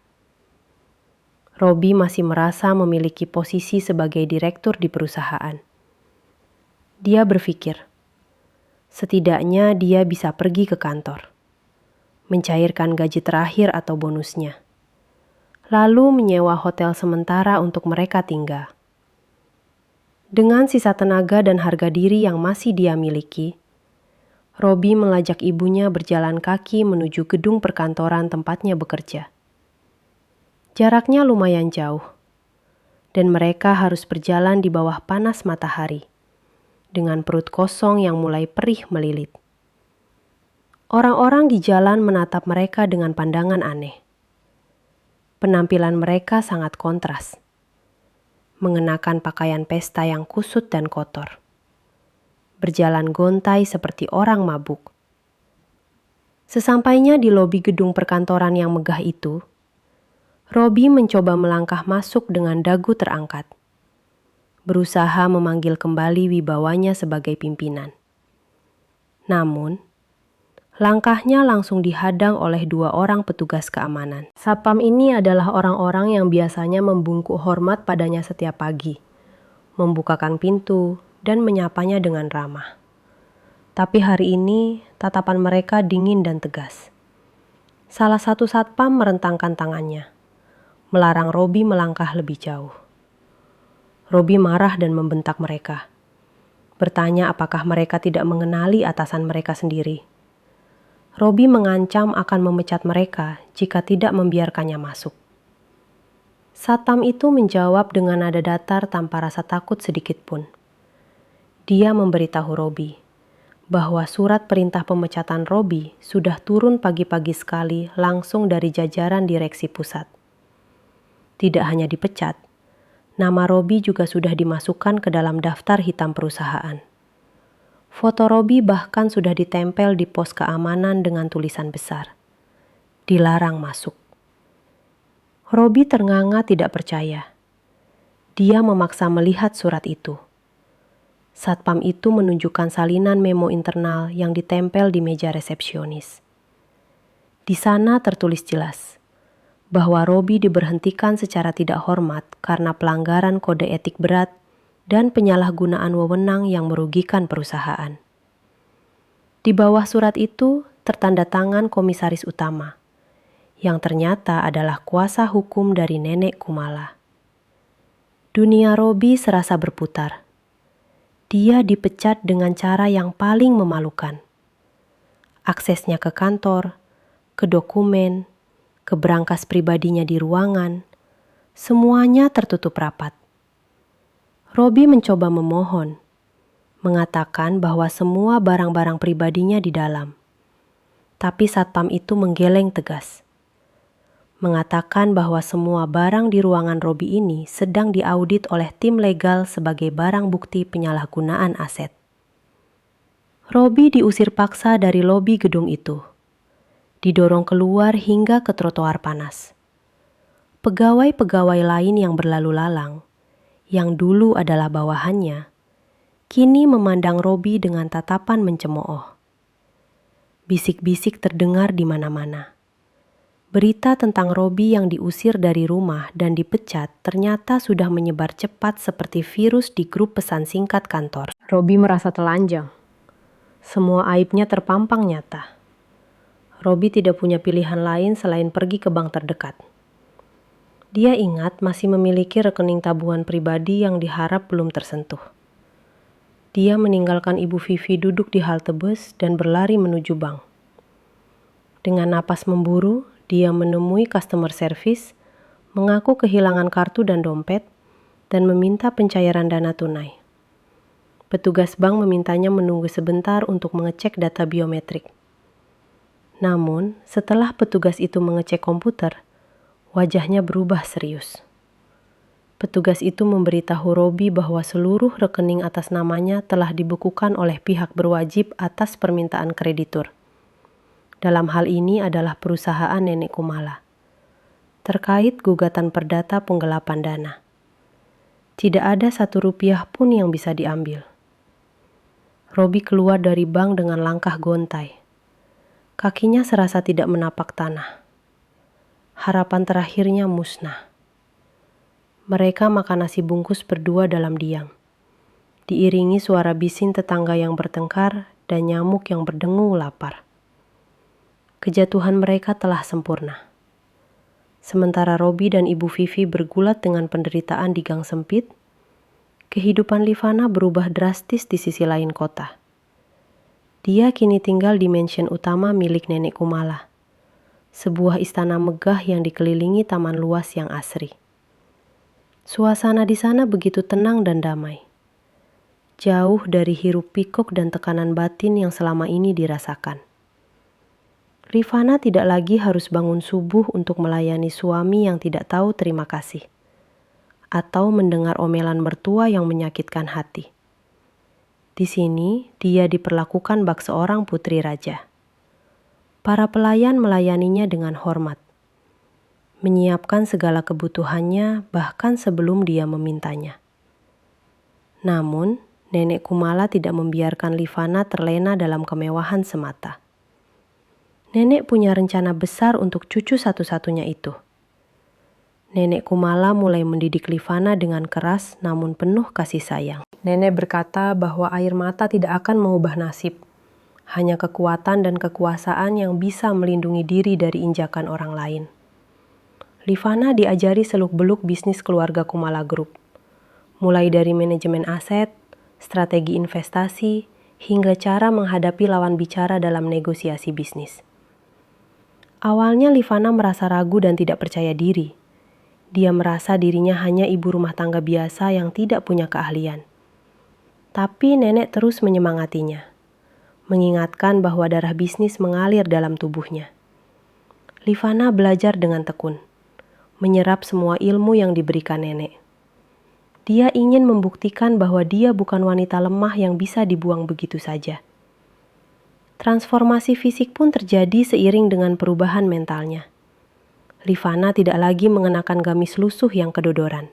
Robi masih merasa memiliki posisi sebagai direktur di perusahaan. Dia berpikir, setidaknya dia bisa pergi ke kantor, mencairkan gaji terakhir atau bonusnya, lalu menyewa hotel sementara untuk mereka tinggal. Dengan sisa tenaga dan harga diri yang masih dia miliki, Robi mengajak ibunya berjalan kaki menuju gedung perkantoran tempatnya bekerja. Jaraknya lumayan jauh, dan mereka harus berjalan di bawah panas matahari, dengan perut kosong yang mulai perih melilit. Orang-orang di jalan menatap mereka dengan pandangan aneh. Penampilan mereka sangat kontras, mengenakan pakaian pesta yang kusut dan kotor, berjalan gontai seperti orang mabuk. Sesampainya di lobi gedung perkantoran yang megah itu, Robi mencoba melangkah masuk dengan dagu terangkat, berusaha memanggil kembali wibawanya sebagai pimpinan. Namun, langkahnya langsung dihadang oleh 2 orang petugas keamanan. Satpam ini adalah orang-orang yang biasanya membungkuk hormat padanya setiap pagi, membukakan pintu, dan menyapanya dengan ramah. Tapi hari ini, tatapan mereka dingin dan tegas. Salah satu satpam merentangkan tangannya, melarang Robi melangkah lebih jauh. Robi marah dan membentak mereka, bertanya apakah mereka tidak mengenali atasan mereka sendiri. Robi mengancam akan memecat mereka jika tidak membiarkannya masuk. Satpam itu menjawab dengan nada datar tanpa rasa takut sedikit pun. Dia memberitahu Robi bahwa surat perintah pemecatan Robi sudah turun pagi-pagi sekali langsung dari jajaran direksi pusat. Tidak hanya dipecat, nama Robi juga sudah dimasukkan ke dalam daftar hitam perusahaan. Foto Robi bahkan sudah ditempel di pos keamanan dengan tulisan besar, "Dilarang masuk." Robi ternganga tidak percaya. Dia memaksa melihat surat itu. Satpam itu menunjukkan salinan memo internal yang ditempel di meja resepsionis. Di sana tertulis jelas bahwa Robi diberhentikan secara tidak hormat karena pelanggaran kode etik berat dan penyalahgunaan wewenang yang merugikan perusahaan. Di bawah surat itu tertanda tangan komisaris utama, yang ternyata adalah kuasa hukum dari nenek Kumala. Dunia Robi serasa berputar. Dia dipecat dengan cara yang paling memalukan. Aksesnya ke kantor, ke dokumen, ke berangkas pribadinya di ruangan, semuanya tertutup rapat. Robi mencoba memohon, mengatakan bahwa semua barang-barang pribadinya di dalam. Tapi satpam itu menggeleng tegas, mengatakan bahwa semua barang di ruangan Robi ini sedang diaudit oleh tim legal sebagai barang bukti penyalahgunaan aset. Robi diusir paksa dari lobi gedung itu, didorong keluar hingga ke trotoar panas. Pegawai-pegawai lain yang berlalu lalang, yang dulu adalah bawahannya, kini memandang Robi dengan tatapan mencemooh. Bisik-bisik terdengar di mana-mana. Berita tentang Robi yang diusir dari rumah dan dipecat ternyata sudah menyebar cepat seperti virus di grup pesan singkat kantor. Robi merasa telanjang. Semua aibnya terpampang nyata. Robi tidak punya pilihan lain selain pergi ke bank terdekat. Dia ingat masih memiliki rekening tabungan pribadi yang diharap belum tersentuh. Dia meninggalkan Ibu Vivi duduk di halte bus dan berlari menuju bank. Dengan napas memburu, dia menemui customer service, mengaku kehilangan kartu dan dompet, dan meminta pencairan dana tunai. Petugas bank memintanya menunggu sebentar untuk mengecek data biometrik. Namun, setelah petugas itu mengecek komputer, wajahnya berubah serius. Petugas itu memberitahu Robi bahwa seluruh rekening atas namanya telah dibekukan oleh pihak berwajib atas permintaan kreditur. Dalam hal ini adalah perusahaan nenek Kumala, terkait gugatan perdata penggelapan dana. Tidak ada 1 rupiah pun yang bisa diambil. Robi keluar dari bank dengan langkah gontai. Kakinya serasa tidak menapak tanah. Harapan terakhirnya musnah. Mereka makan nasi bungkus berdua dalam diam, diiringi suara bising tetangga yang bertengkar dan nyamuk yang berdengung lapar. Kejatuhan mereka telah sempurna. Sementara Robi dan Ibu Vivi bergulat dengan penderitaan di gang sempit, kehidupan Livana berubah drastis di sisi lain kota. Dia kini tinggal di mansion utama milik nenek Kumala, sebuah istana megah yang dikelilingi taman luas yang asri. Suasana di sana begitu tenang dan damai, jauh dari hiruk pikuk dan tekanan batin yang selama ini dirasakan. Rifana tidak lagi harus bangun subuh untuk melayani suami yang tidak tahu terima kasih, atau mendengar omelan mertua yang menyakitkan hati. Di sini, dia diperlakukan bak seorang putri raja. Para pelayan melayaninya dengan hormat. menyiapkan segala kebutuhannya bahkan sebelum dia memintanya. Namun, Nenek Kumala tidak membiarkan Livana terlena dalam kemewahan semata. Nenek punya rencana besar untuk cucu satu-satunya itu. Nenek Kumala mulai mendidik Livana dengan keras namun penuh kasih sayang. Nenek berkata bahwa air mata tidak akan mengubah nasib. Hanya kekuatan dan kekuasaan yang bisa melindungi diri dari injakan orang lain. Livana diajari seluk-beluk bisnis keluarga Kumala Group. Mulai dari manajemen aset, strategi investasi, hingga cara menghadapi lawan bicara dalam negosiasi bisnis. Awalnya Livana merasa ragu dan tidak percaya diri. Dia merasa dirinya hanya ibu rumah tangga biasa yang tidak punya keahlian. Tapi nenek terus menyemangatinya, mengingatkan bahwa darah bisnis mengalir dalam tubuhnya. Livana belajar dengan tekun, menyerap semua ilmu yang diberikan nenek. Dia ingin membuktikan bahwa dia bukan wanita lemah yang bisa dibuang begitu saja. Transformasi fisik pun terjadi seiring dengan perubahan mentalnya. Livana tidak lagi mengenakan gamis lusuh yang kedodoran.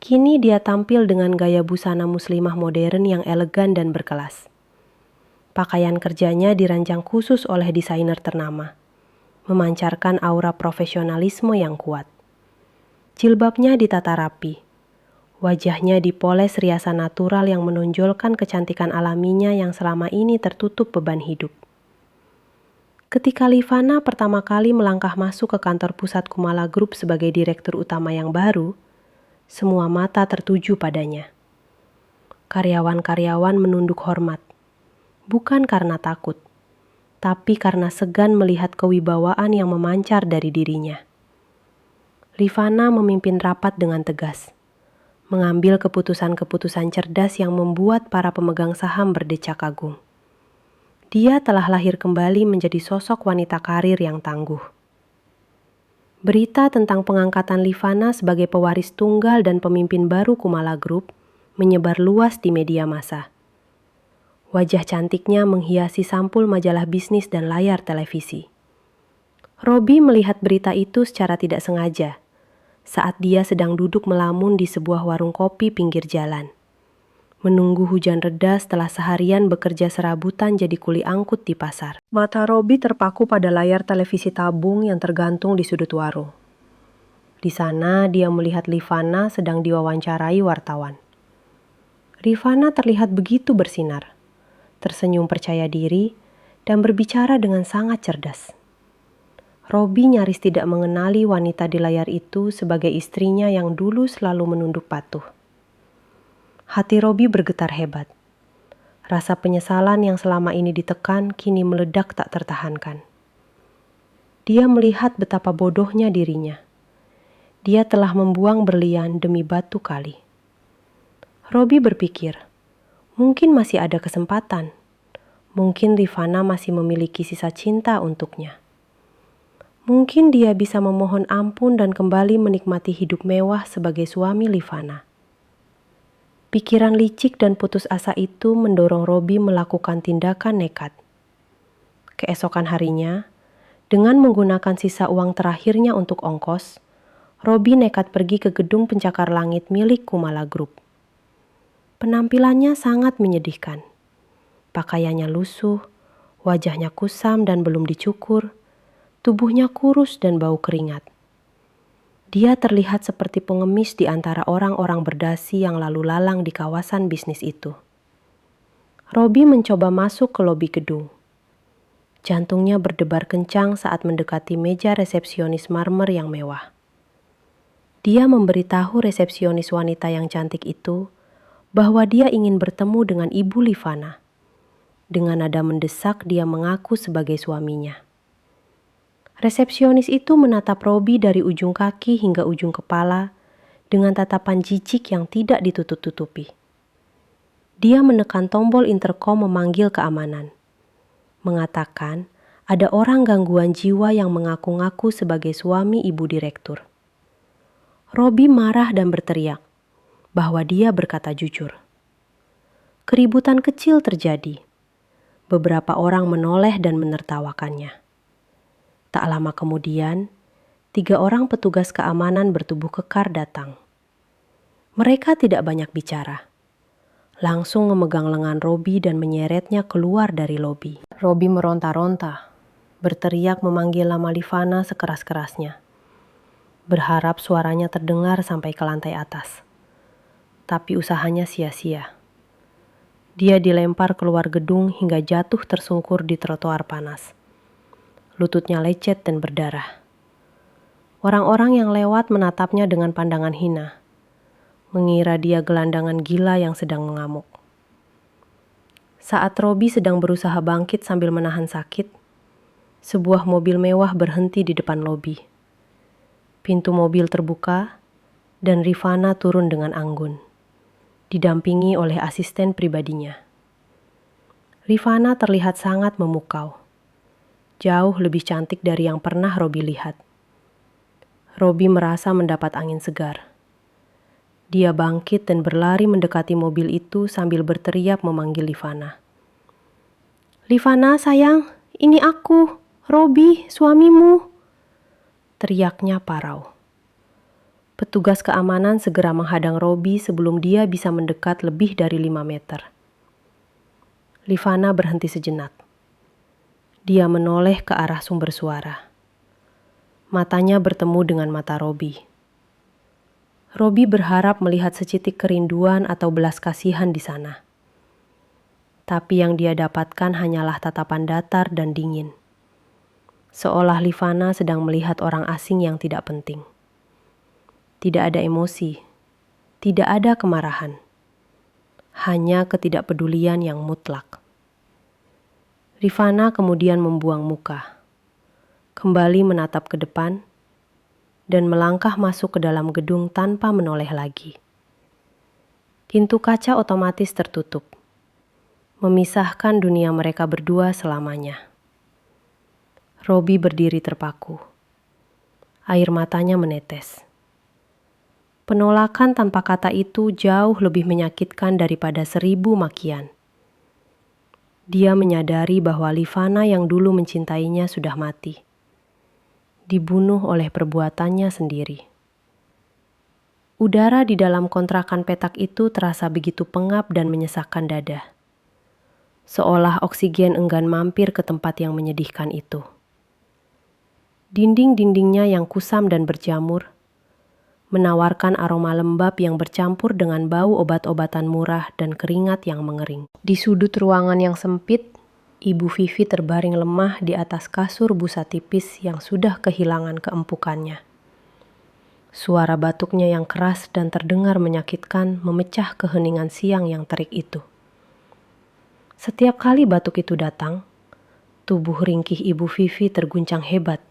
Kini dia tampil dengan gaya busana muslimah modern yang elegan dan berkelas. Pakaian kerjanya dirancang khusus oleh desainer ternama, memancarkan aura profesionalisme yang kuat. Jilbabnya ditata rapi. Wajahnya dipoles riasan natural yang menonjolkan kecantikan alaminya yang selama ini tertutup beban hidup. Ketika Livana pertama kali melangkah masuk ke kantor pusat Kumala Group sebagai direktur utama yang baru, semua mata tertuju padanya. Karyawan-karyawan menunduk hormat, bukan karena takut, tapi karena segan melihat kewibawaan yang memancar dari dirinya. Livana memimpin rapat dengan tegas, mengambil keputusan-keputusan cerdas yang membuat para pemegang saham berdecak kagum. Dia telah lahir kembali menjadi sosok wanita karir yang tangguh. Berita tentang pengangkatan Livana sebagai pewaris tunggal dan pemimpin baru Kumala Group menyebar luas di media massa. Wajah cantiknya menghiasi sampul majalah bisnis dan layar televisi. Robi melihat berita itu secara tidak sengaja saat dia sedang duduk melamun di sebuah warung kopi pinggir jalan, menunggu hujan reda setelah seharian bekerja serabutan jadi kuli angkut di pasar. Mata Robi terpaku pada layar televisi tabung yang tergantung di sudut warung. Di sana dia melihat Livana sedang diwawancarai wartawan. Livana terlihat begitu bersinar, tersenyum percaya diri, dan berbicara dengan sangat cerdas. Robi nyaris tidak mengenali wanita di layar itu sebagai istrinya yang dulu selalu menunduk patuh. Hati Robi bergetar hebat. Rasa penyesalan yang selama ini ditekan kini meledak tak tertahankan. Dia melihat betapa bodohnya dirinya. Dia telah membuang berlian demi batu kali. Robi berpikir, mungkin masih ada kesempatan. Mungkin Livana masih memiliki sisa cinta untuknya. Mungkin dia bisa memohon ampun dan kembali menikmati hidup mewah sebagai suami Livana. Pikiran licik dan putus asa itu mendorong Robi melakukan tindakan nekat. Keesokan harinya, dengan menggunakan sisa uang terakhirnya untuk ongkos, Robi nekat pergi ke gedung pencakar langit milik Kumala Group. Penampilannya sangat menyedihkan. Pakaiannya lusuh, wajahnya kusam dan belum dicukur, tubuhnya kurus dan bau keringat. Dia terlihat seperti pengemis di antara orang-orang berdasi yang lalu lalang di kawasan bisnis itu. Robi mencoba masuk ke lobi gedung. Jantungnya berdebar kencang saat mendekati meja resepsionis marmer yang mewah. Dia memberitahu resepsionis wanita yang cantik itu bahwa dia ingin bertemu dengan ibu Livana. Dengan nada mendesak dia mengaku sebagai suaminya. Resepsionis itu menatap Robi dari ujung kaki hingga ujung kepala dengan tatapan jijik yang tidak ditutup-tutupi. Dia menekan tombol interkom memanggil keamanan, mengatakan ada orang gangguan jiwa yang mengaku-ngaku sebagai suami ibu direktur. Robi marah dan berteriak bahwa dia berkata jujur. Keributan kecil terjadi. Beberapa orang menoleh dan menertawakannya. Tak lama kemudian, 3 orang petugas keamanan bertubuh kekar datang. Mereka tidak banyak bicara. Langsung memegang lengan Robi dan menyeretnya keluar dari lobi. Robi meronta-ronta, berteriak memanggil nama Livana sekeras-kerasnya. Berharap suaranya terdengar sampai ke lantai atas. Tapi usahanya sia-sia. Dia dilempar keluar gedung hingga jatuh tersungkur di trotoar panas. Lututnya lecet dan berdarah. Orang-orang yang lewat menatapnya dengan pandangan hina, mengira dia gelandangan gila yang sedang mengamuk. Saat Robi sedang berusaha bangkit sambil menahan sakit, sebuah mobil mewah berhenti di depan lobi. Pintu mobil terbuka dan Rifana turun dengan anggun, didampingi oleh asisten pribadinya. Rifana terlihat sangat memukau, jauh lebih cantik dari yang pernah Robi lihat. Robi merasa mendapat angin segar. Dia bangkit dan berlari mendekati mobil itu sambil berteriak memanggil Livana. "Livana sayang, ini aku, Robi, suamimu," teriaknya parau. Petugas keamanan segera menghadang Robi sebelum dia bisa mendekat lebih dari 5 meter. Livana berhenti sejenak. Dia menoleh ke arah sumber suara. Matanya bertemu dengan mata Robi. Robi berharap melihat secitik kerinduan atau belas kasihan di sana. Tapi yang dia dapatkan hanyalah tatapan datar dan dingin. Seolah Livana sedang melihat orang asing yang tidak penting. Tidak ada emosi, tidak ada kemarahan. Hanya ketidakpedulian yang mutlak. Rifana kemudian membuang muka, kembali menatap ke depan, dan melangkah masuk ke dalam gedung tanpa menoleh lagi. Pintu kaca otomatis tertutup, memisahkan dunia mereka berdua selamanya. Robi berdiri terpaku. Air matanya menetes. Penolakan tanpa kata itu jauh lebih menyakitkan daripada 1000 makian. Dia menyadari bahwa Livana yang dulu mencintainya sudah mati. Dibunuh oleh perbuatannya sendiri. Udara di dalam kontrakan petak itu terasa begitu pengap dan menyesakkan dada. Seolah oksigen enggan mampir ke tempat yang menyedihkan itu. Dinding-dindingnya yang kusam dan berjamur, menawarkan aroma lembab yang bercampur dengan bau obat-obatan murah dan keringat yang mengering. Di sudut ruangan yang sempit, Ibu Vivi terbaring lemah di atas kasur busa tipis yang sudah kehilangan keempukannya. Suara batuknya yang keras dan terdengar menyakitkan memecah keheningan siang yang terik itu. Setiap kali batuk itu datang, tubuh ringkih Ibu Vivi terguncang hebat.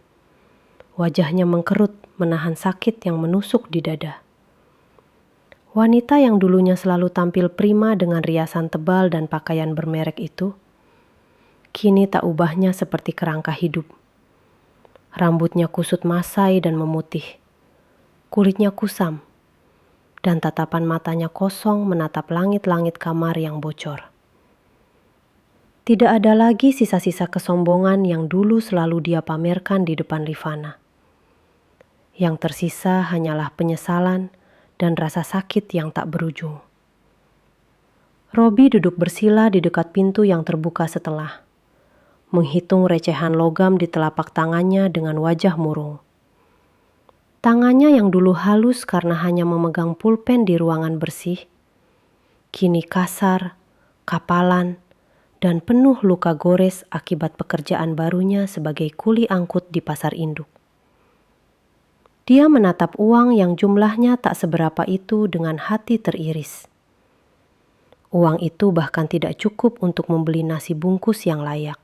Wajahnya mengkerut menahan sakit yang menusuk di dada. Wanita yang dulunya selalu tampil prima dengan riasan tebal dan pakaian bermerek itu, kini tak ubahnya seperti kerangka hidup. Rambutnya kusut masai dan memutih. Kulitnya kusam. Dan tatapan matanya kosong menatap langit-langit kamar yang bocor. Tidak ada lagi sisa-sisa kesombongan yang dulu selalu dia pamerkan di depan Rifana. Yang tersisa hanyalah penyesalan dan rasa sakit yang tak berujung. Robi duduk bersila di dekat pintu yang terbuka setelah menghitung recehan logam di telapak tangannya dengan wajah murung. Tangannya yang dulu halus karena hanya memegang pulpen di ruangan bersih, kini kasar, kapalan, dan penuh luka gores akibat pekerjaan barunya sebagai kuli angkut di pasar induk. Dia menatap uang yang jumlahnya tak seberapa itu dengan hati teriris. Uang itu bahkan tidak cukup untuk membeli nasi bungkus yang layak.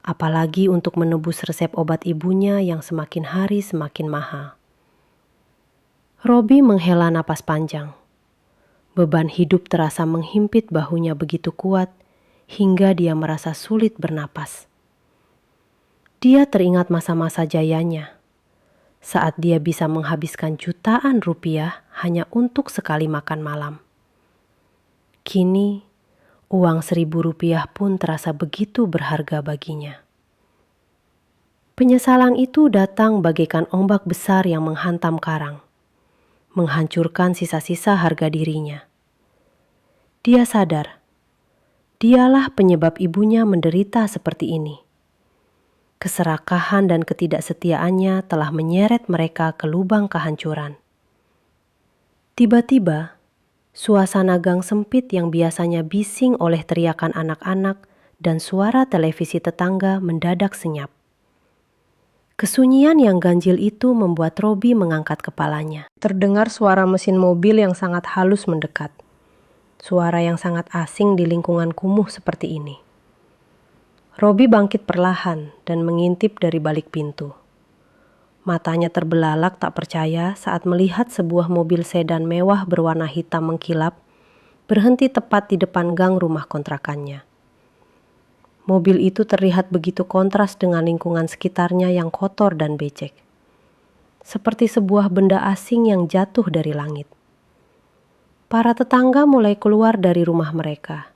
Apalagi untuk menebus resep obat ibunya yang semakin hari semakin mahal. Robi menghela napas panjang. Beban hidup terasa menghimpit bahunya begitu kuat hingga dia merasa sulit bernapas. Dia teringat masa-masa jayanya, saat dia bisa menghabiskan jutaan rupiah hanya untuk sekali makan malam. Kini, uang 1000 rupiah pun terasa begitu berharga baginya. Penyesalan itu datang bagaikan ombak besar yang menghantam karang, menghancurkan sisa-sisa harga dirinya. Dia sadar, dialah penyebab ibunya menderita seperti ini. Keserakahan dan ketidaksetiaannya telah menyeret mereka ke lubang kehancuran. Tiba-tiba, suasana gang sempit yang biasanya bising oleh teriakan anak-anak dan suara televisi tetangga mendadak senyap. Kesunyian yang ganjil itu membuat Robi mengangkat kepalanya. Terdengar suara mesin mobil yang sangat halus mendekat. Suara yang sangat asing di lingkungan kumuh seperti ini. Robi bangkit perlahan dan mengintip dari balik pintu. Matanya terbelalak tak percaya saat melihat sebuah mobil sedan mewah berwarna hitam mengkilap berhenti tepat di depan gang rumah kontrakannya. Mobil itu terlihat begitu kontras dengan lingkungan sekitarnya yang kotor dan becek. Seperti sebuah benda asing yang jatuh dari langit. Para tetangga mulai keluar dari rumah mereka.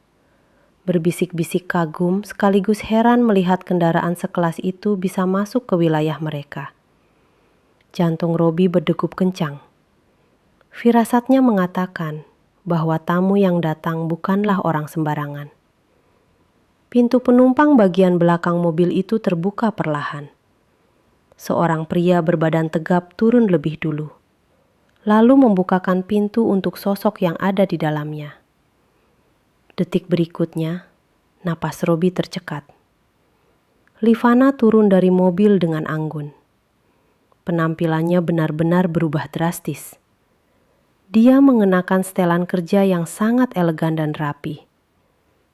Berbisik-bisik kagum sekaligus heran melihat kendaraan sekelas itu bisa masuk ke wilayah mereka. Jantung Robi berdegup kencang. Firasatnya mengatakan bahwa tamu yang datang bukanlah orang sembarangan. Pintu penumpang bagian belakang mobil itu terbuka perlahan. Seorang pria berbadan tegap turun lebih dulu, lalu membukakan pintu untuk sosok yang ada di dalamnya. Detik berikutnya, napas Robi tercekat. Livana turun dari mobil dengan anggun. Penampilannya benar-benar berubah drastis. Dia mengenakan setelan kerja yang sangat elegan dan rapi.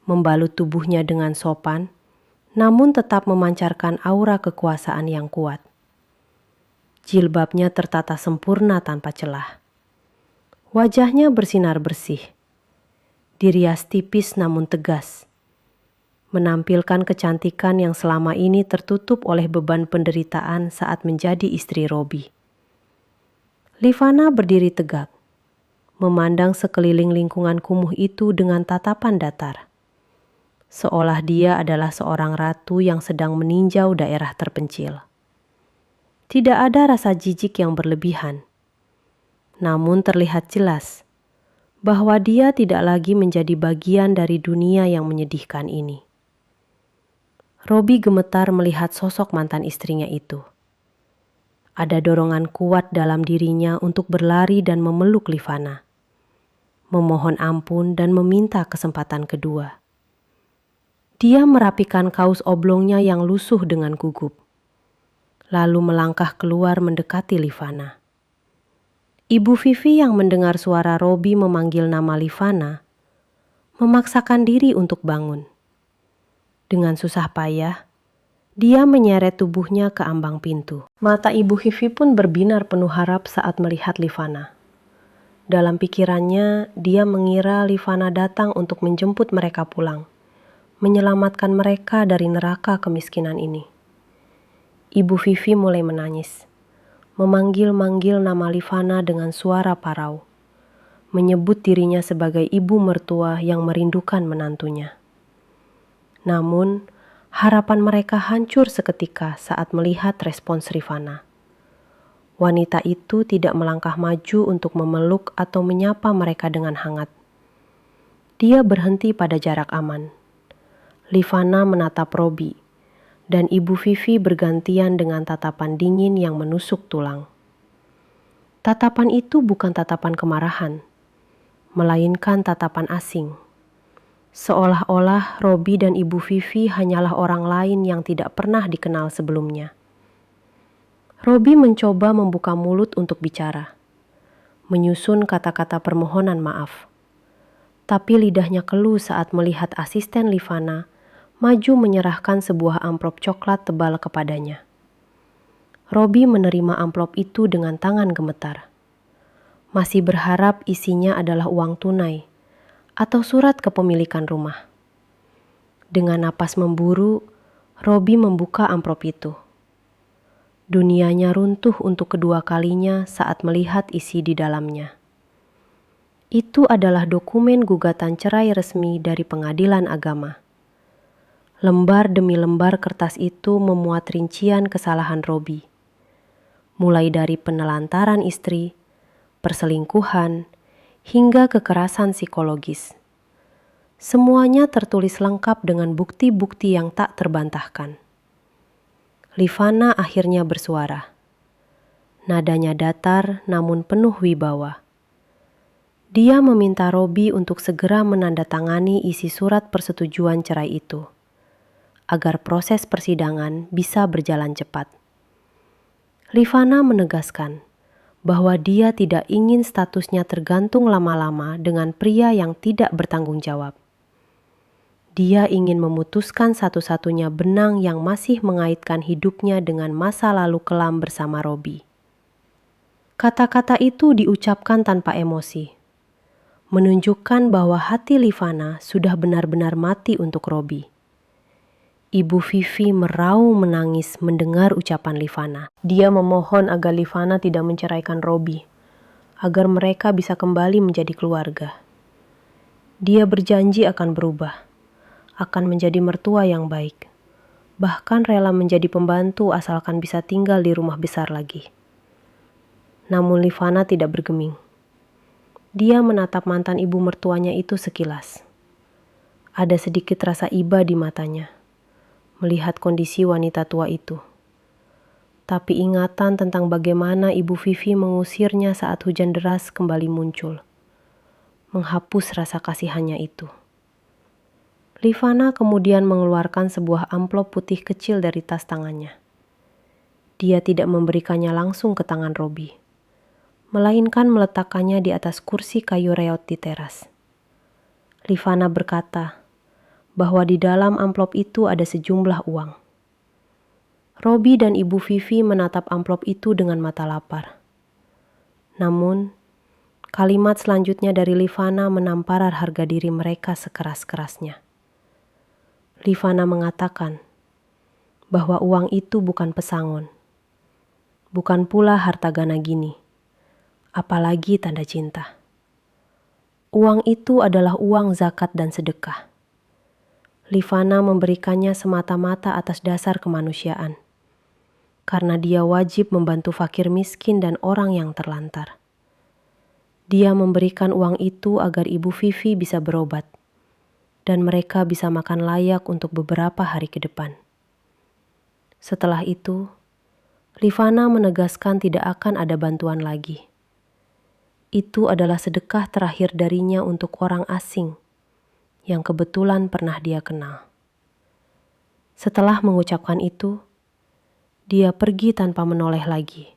Membalut tubuhnya dengan sopan, namun tetap memancarkan aura kekuasaan yang kuat. Jilbabnya tertata sempurna tanpa celah. Wajahnya bersinar bersih, dirias tipis namun tegas, menampilkan kecantikan yang selama ini tertutup oleh beban penderitaan saat menjadi istri Robi. Livana berdiri tegak, memandang sekeliling lingkungan kumuh itu dengan tatapan datar. Seolah dia adalah seorang ratu yang sedang meninjau daerah terpencil. Tidak ada rasa jijik yang berlebihan. Namun terlihat jelas bahwa dia tidak lagi menjadi bagian dari dunia yang menyedihkan ini. Robi gemetar melihat sosok mantan istrinya itu. Ada dorongan kuat dalam dirinya untuk berlari dan memeluk Livana, memohon ampun dan meminta kesempatan kedua. Dia merapikan kaus oblongnya yang lusuh dengan gugup, lalu melangkah keluar mendekati Livana. Ibu Vivi yang mendengar suara Robi memanggil nama Livana, memaksakan diri untuk bangun. Dengan susah payah, dia menyeret tubuhnya ke ambang pintu. Mata Ibu Vivi pun berbinar penuh harap saat melihat Livana. Dalam pikirannya, dia mengira Livana datang untuk menjemput mereka pulang, menyelamatkan mereka dari neraka kemiskinan ini. Ibu Vivi mulai menangis, memanggil-manggil nama Livana dengan suara parau, menyebut dirinya sebagai ibu mertua yang merindukan menantunya. Namun, harapan mereka hancur seketika saat melihat respons Livana. Wanita itu tidak melangkah maju untuk memeluk atau menyapa mereka dengan hangat. Dia berhenti pada jarak aman. Livana menatap Robi, dan Ibu Vivi bergantian dengan tatapan dingin yang menusuk tulang. Tatapan itu bukan tatapan kemarahan, melainkan tatapan asing. Seolah-olah Robi dan Ibu Vivi hanyalah orang lain yang tidak pernah dikenal sebelumnya. Robi mencoba membuka mulut untuk bicara, menyusun kata-kata permohonan maaf. Tapi lidahnya keluh saat melihat asisten Livana maju menyerahkan sebuah amplop coklat tebal kepadanya. Robi menerima amplop itu dengan tangan gemetar. Masih berharap isinya adalah uang tunai atau surat kepemilikan rumah. Dengan napas memburu, Robi membuka amplop itu. Dunianya runtuh untuk kedua kalinya saat melihat isi di dalamnya. Itu adalah dokumen gugatan cerai resmi dari pengadilan agama. Lembar demi lembar kertas itu memuat rincian kesalahan Robi. Mulai dari penelantaran istri, perselingkuhan, hingga kekerasan psikologis. Semuanya tertulis lengkap dengan bukti-bukti yang tak terbantahkan. Livana akhirnya bersuara. Nadanya datar namun penuh wibawa. Dia meminta Robi untuk segera menandatangani isi surat persetujuan cerai itu, agar proses persidangan bisa berjalan cepat. Livana menegaskan bahwa dia tidak ingin statusnya tergantung lama-lama dengan pria yang tidak bertanggung jawab. Dia ingin memutuskan satu-satunya benang yang masih mengaitkan hidupnya dengan masa lalu kelam bersama Robi. Kata-kata itu diucapkan tanpa emosi, menunjukkan bahwa hati Livana sudah benar-benar mati untuk Robi. Ibu Vivi meraung menangis mendengar ucapan Livana. Dia memohon agar Livana tidak menceraikan Robi, agar mereka bisa kembali menjadi keluarga. Dia berjanji akan berubah, akan menjadi mertua yang baik, bahkan rela menjadi pembantu asalkan bisa tinggal di rumah besar lagi. Namun Livana tidak bergeming. Dia menatap mantan ibu mertuanya itu sekilas. Ada sedikit rasa iba di matanya melihat kondisi wanita tua itu. Tapi ingatan tentang bagaimana Ibu Vivi mengusirnya saat hujan deras kembali muncul, menghapus rasa kasihannya itu. Livana kemudian mengeluarkan sebuah amplop putih kecil dari tas tangannya. Dia tidak memberikannya langsung ke tangan Robi, melainkan meletakkannya di atas kursi kayu reot di teras. Livana berkata bahwa di dalam amplop itu ada sejumlah uang. Robi dan Ibu Vivi menatap amplop itu dengan mata lapar. Namun, kalimat selanjutnya dari Livana menampar harga diri mereka sekeras-kerasnya. Livana mengatakan bahwa uang itu bukan pesangon, bukan pula harta gana gini, apalagi tanda cinta. Uang itu adalah uang zakat dan sedekah. Livana memberikannya semata-mata atas dasar kemanusiaan, karena dia wajib membantu fakir miskin dan orang yang terlantar. Dia memberikan uang itu agar Ibu Vivi bisa berobat, dan mereka bisa makan layak untuk beberapa hari ke depan. Setelah itu, Livana menegaskan tidak akan ada bantuan lagi. Itu adalah sedekah terakhir darinya untuk orang asing yang kebetulan pernah dia kenal. Setelah mengucapkan itu, dia pergi tanpa menoleh lagi,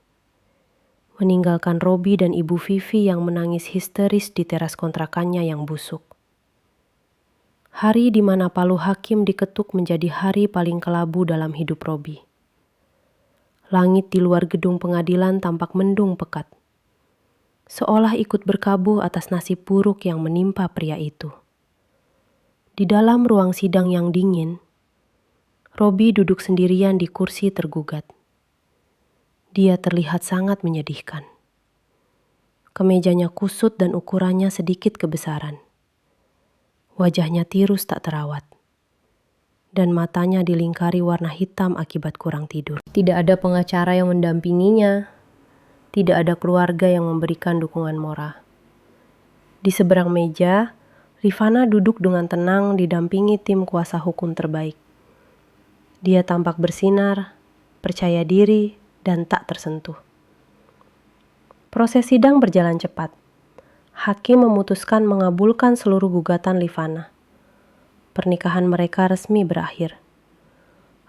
meninggalkan Robi dan Ibu Vivi yang menangis histeris di teras kontrakannya yang busuk. Hari di mana palu hakim diketuk menjadi hari paling kelabu dalam hidup Robi. Langit di luar gedung pengadilan tampak mendung pekat, seolah ikut berkabung atas nasib buruk yang menimpa pria itu. Di dalam ruang sidang yang dingin, Robi duduk sendirian di kursi tergugat. Dia terlihat sangat menyedihkan. Kemejanya kusut dan ukurannya sedikit kebesaran. Wajahnya tirus tak terawat, dan matanya dilingkari warna hitam akibat kurang tidur. Tidak ada pengacara yang mendampinginya, tidak ada keluarga yang memberikan dukungan moral. Di seberang meja, Livana duduk dengan tenang didampingi tim kuasa hukum terbaik. Dia tampak bersinar, percaya diri, dan tak tersentuh. Proses sidang berjalan cepat. Hakim memutuskan mengabulkan seluruh gugatan Livana. Pernikahan mereka resmi berakhir.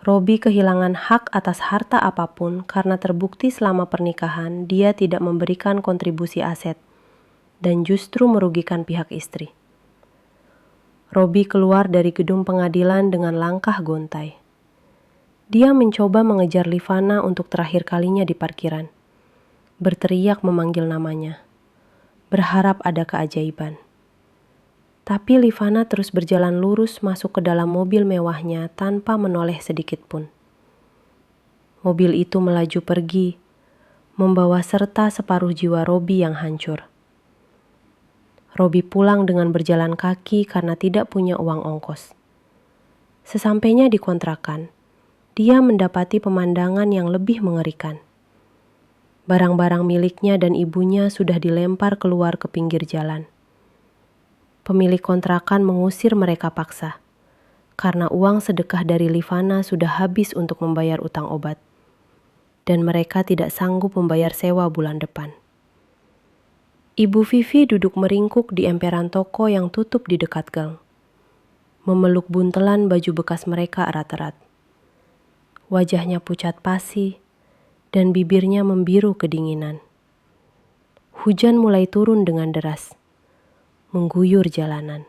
Robi kehilangan hak atas harta apapun karena terbukti selama pernikahan dia tidak memberikan kontribusi aset dan justru merugikan pihak istri. Robi keluar dari gedung pengadilan dengan langkah gontai. Dia mencoba mengejar Livana untuk terakhir kalinya di parkiran, berteriak memanggil namanya, berharap ada keajaiban. Tapi Livana terus berjalan lurus masuk ke dalam mobil mewahnya tanpa menoleh sedikit pun. Mobil itu melaju pergi, membawa serta separuh jiwa Robi yang hancur. Robi pulang dengan berjalan kaki karena tidak punya uang ongkos. Sesampainya di kontrakan, dia mendapati pemandangan yang lebih mengerikan. Barang-barang miliknya dan ibunya sudah dilempar keluar ke pinggir jalan. Pemilik kontrakan mengusir mereka paksa, karena uang sedekah dari Livana sudah habis untuk membayar utang obat, dan mereka tidak sanggup membayar sewa bulan depan. Ibu Vivi duduk meringkuk di emperan toko yang tutup di dekat gang, memeluk buntelan baju bekas mereka erat-erat. Wajahnya pucat pasi, dan bibirnya membiru kedinginan. Hujan mulai turun dengan deras, mengguyur jalanan.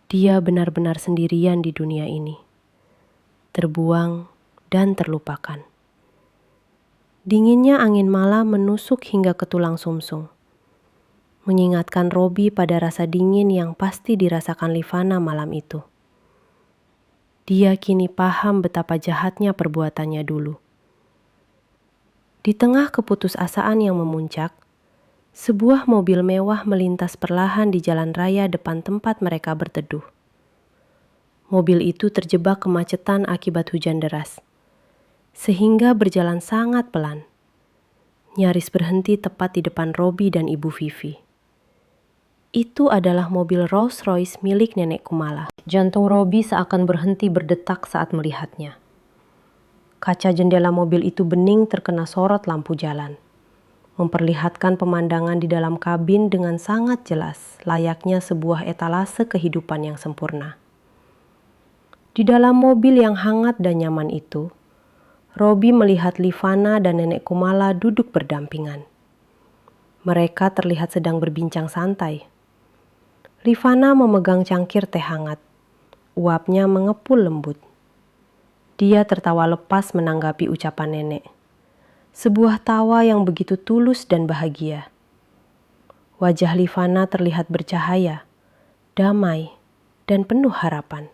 Dia benar-benar sendirian di dunia ini, terbuang dan terlupakan. Dinginnya angin malam menusuk hingga ke tulang sumsum, mengingatkan Robi pada rasa dingin yang pasti dirasakan Livana malam itu. Dia kini paham betapa jahatnya perbuatannya dulu. Di tengah keputusasaan yang memuncak, sebuah mobil mewah melintas perlahan di jalan raya depan tempat mereka berteduh. Mobil itu terjebak kemacetan akibat hujan deras, sehingga berjalan sangat pelan, nyaris berhenti tepat di depan Robi dan Ibu Vivi. Itu adalah mobil Rolls-Royce milik Nenek Kumala. Jantung Robi seakan berhenti berdetak saat melihatnya. Kaca jendela mobil itu bening terkena sorot lampu jalan, memperlihatkan pemandangan di dalam kabin dengan sangat jelas, layaknya sebuah etalase kehidupan yang sempurna. Di dalam mobil yang hangat dan nyaman itu, Robi melihat Livana dan Nenek Kumala duduk berdampingan. Mereka terlihat sedang berbincang santai. Livana memegang cangkir teh hangat, uapnya mengepul lembut. Dia tertawa lepas menanggapi ucapan nenek. Sebuah tawa yang begitu tulus dan bahagia. Wajah Livana terlihat bercahaya, damai, dan penuh harapan.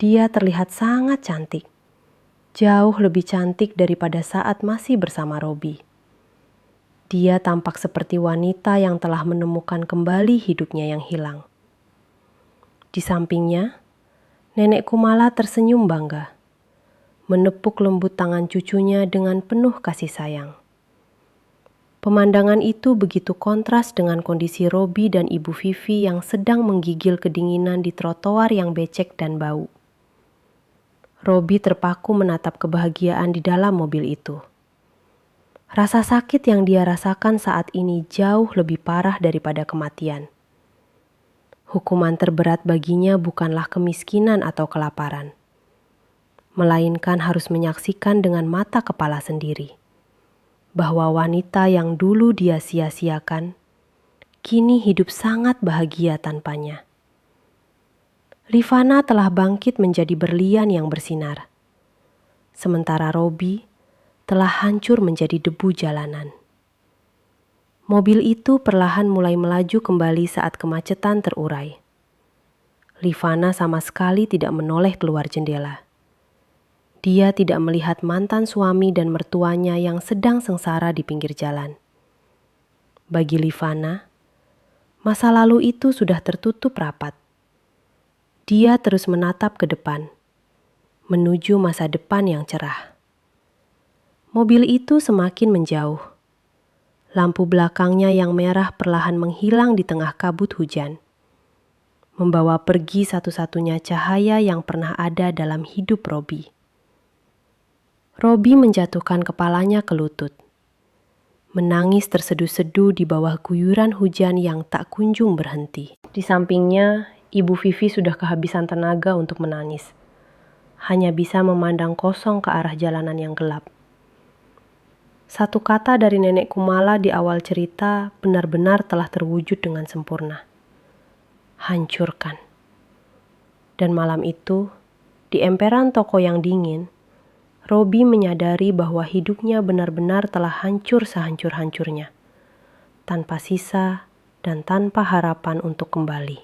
Dia terlihat sangat cantik, jauh lebih cantik daripada saat masih bersama Robi. Dia tampak seperti wanita yang telah menemukan kembali hidupnya yang hilang. Di sampingnya, Nenek Kumala tersenyum bangga, menepuk lembut tangan cucunya dengan penuh kasih sayang. Pemandangan itu begitu kontras dengan kondisi Robi dan Ibu Vivi yang sedang menggigil kedinginan di trotoar yang becek dan bau. Robi terpaku menatap kebahagiaan di dalam mobil itu. Rasa sakit yang dia rasakan saat ini jauh lebih parah daripada kematian. Hukuman terberat baginya bukanlah kemiskinan atau kelaparan, melainkan harus menyaksikan dengan mata kepala sendiri bahwa wanita yang dulu dia sia-siakan kini hidup sangat bahagia tanpanya. Livana telah bangkit menjadi berlian yang bersinar, sementara Robi telah hancur menjadi debu jalanan. Mobil itu perlahan mulai melaju kembali saat kemacetan terurai. Livana sama sekali tidak menoleh keluar jendela. Dia tidak melihat mantan suami dan mertuanya yang sedang sengsara di pinggir jalan. Bagi Livana, masa lalu itu sudah tertutup rapat. Dia terus menatap ke depan, menuju masa depan yang cerah. Mobil itu semakin menjauh. Lampu belakangnya yang merah perlahan menghilang di tengah kabut hujan, membawa pergi satu-satunya cahaya yang pernah ada dalam hidup Robi. Robi menjatuhkan kepalanya ke lutut, menangis terseduh-seduh di bawah guyuran hujan yang tak kunjung berhenti. Di sampingnya, Ibu Vivi sudah kehabisan tenaga untuk menangis, hanya bisa memandang kosong ke arah jalanan yang gelap. Satu kata dari Nenek Kumala di awal cerita benar-benar telah terwujud dengan sempurna. Hancurkan. Dan malam itu, di emperan toko yang dingin, Robi menyadari bahwa hidupnya benar-benar telah hancur sehancur-hancurnya, tanpa sisa dan tanpa harapan untuk kembali.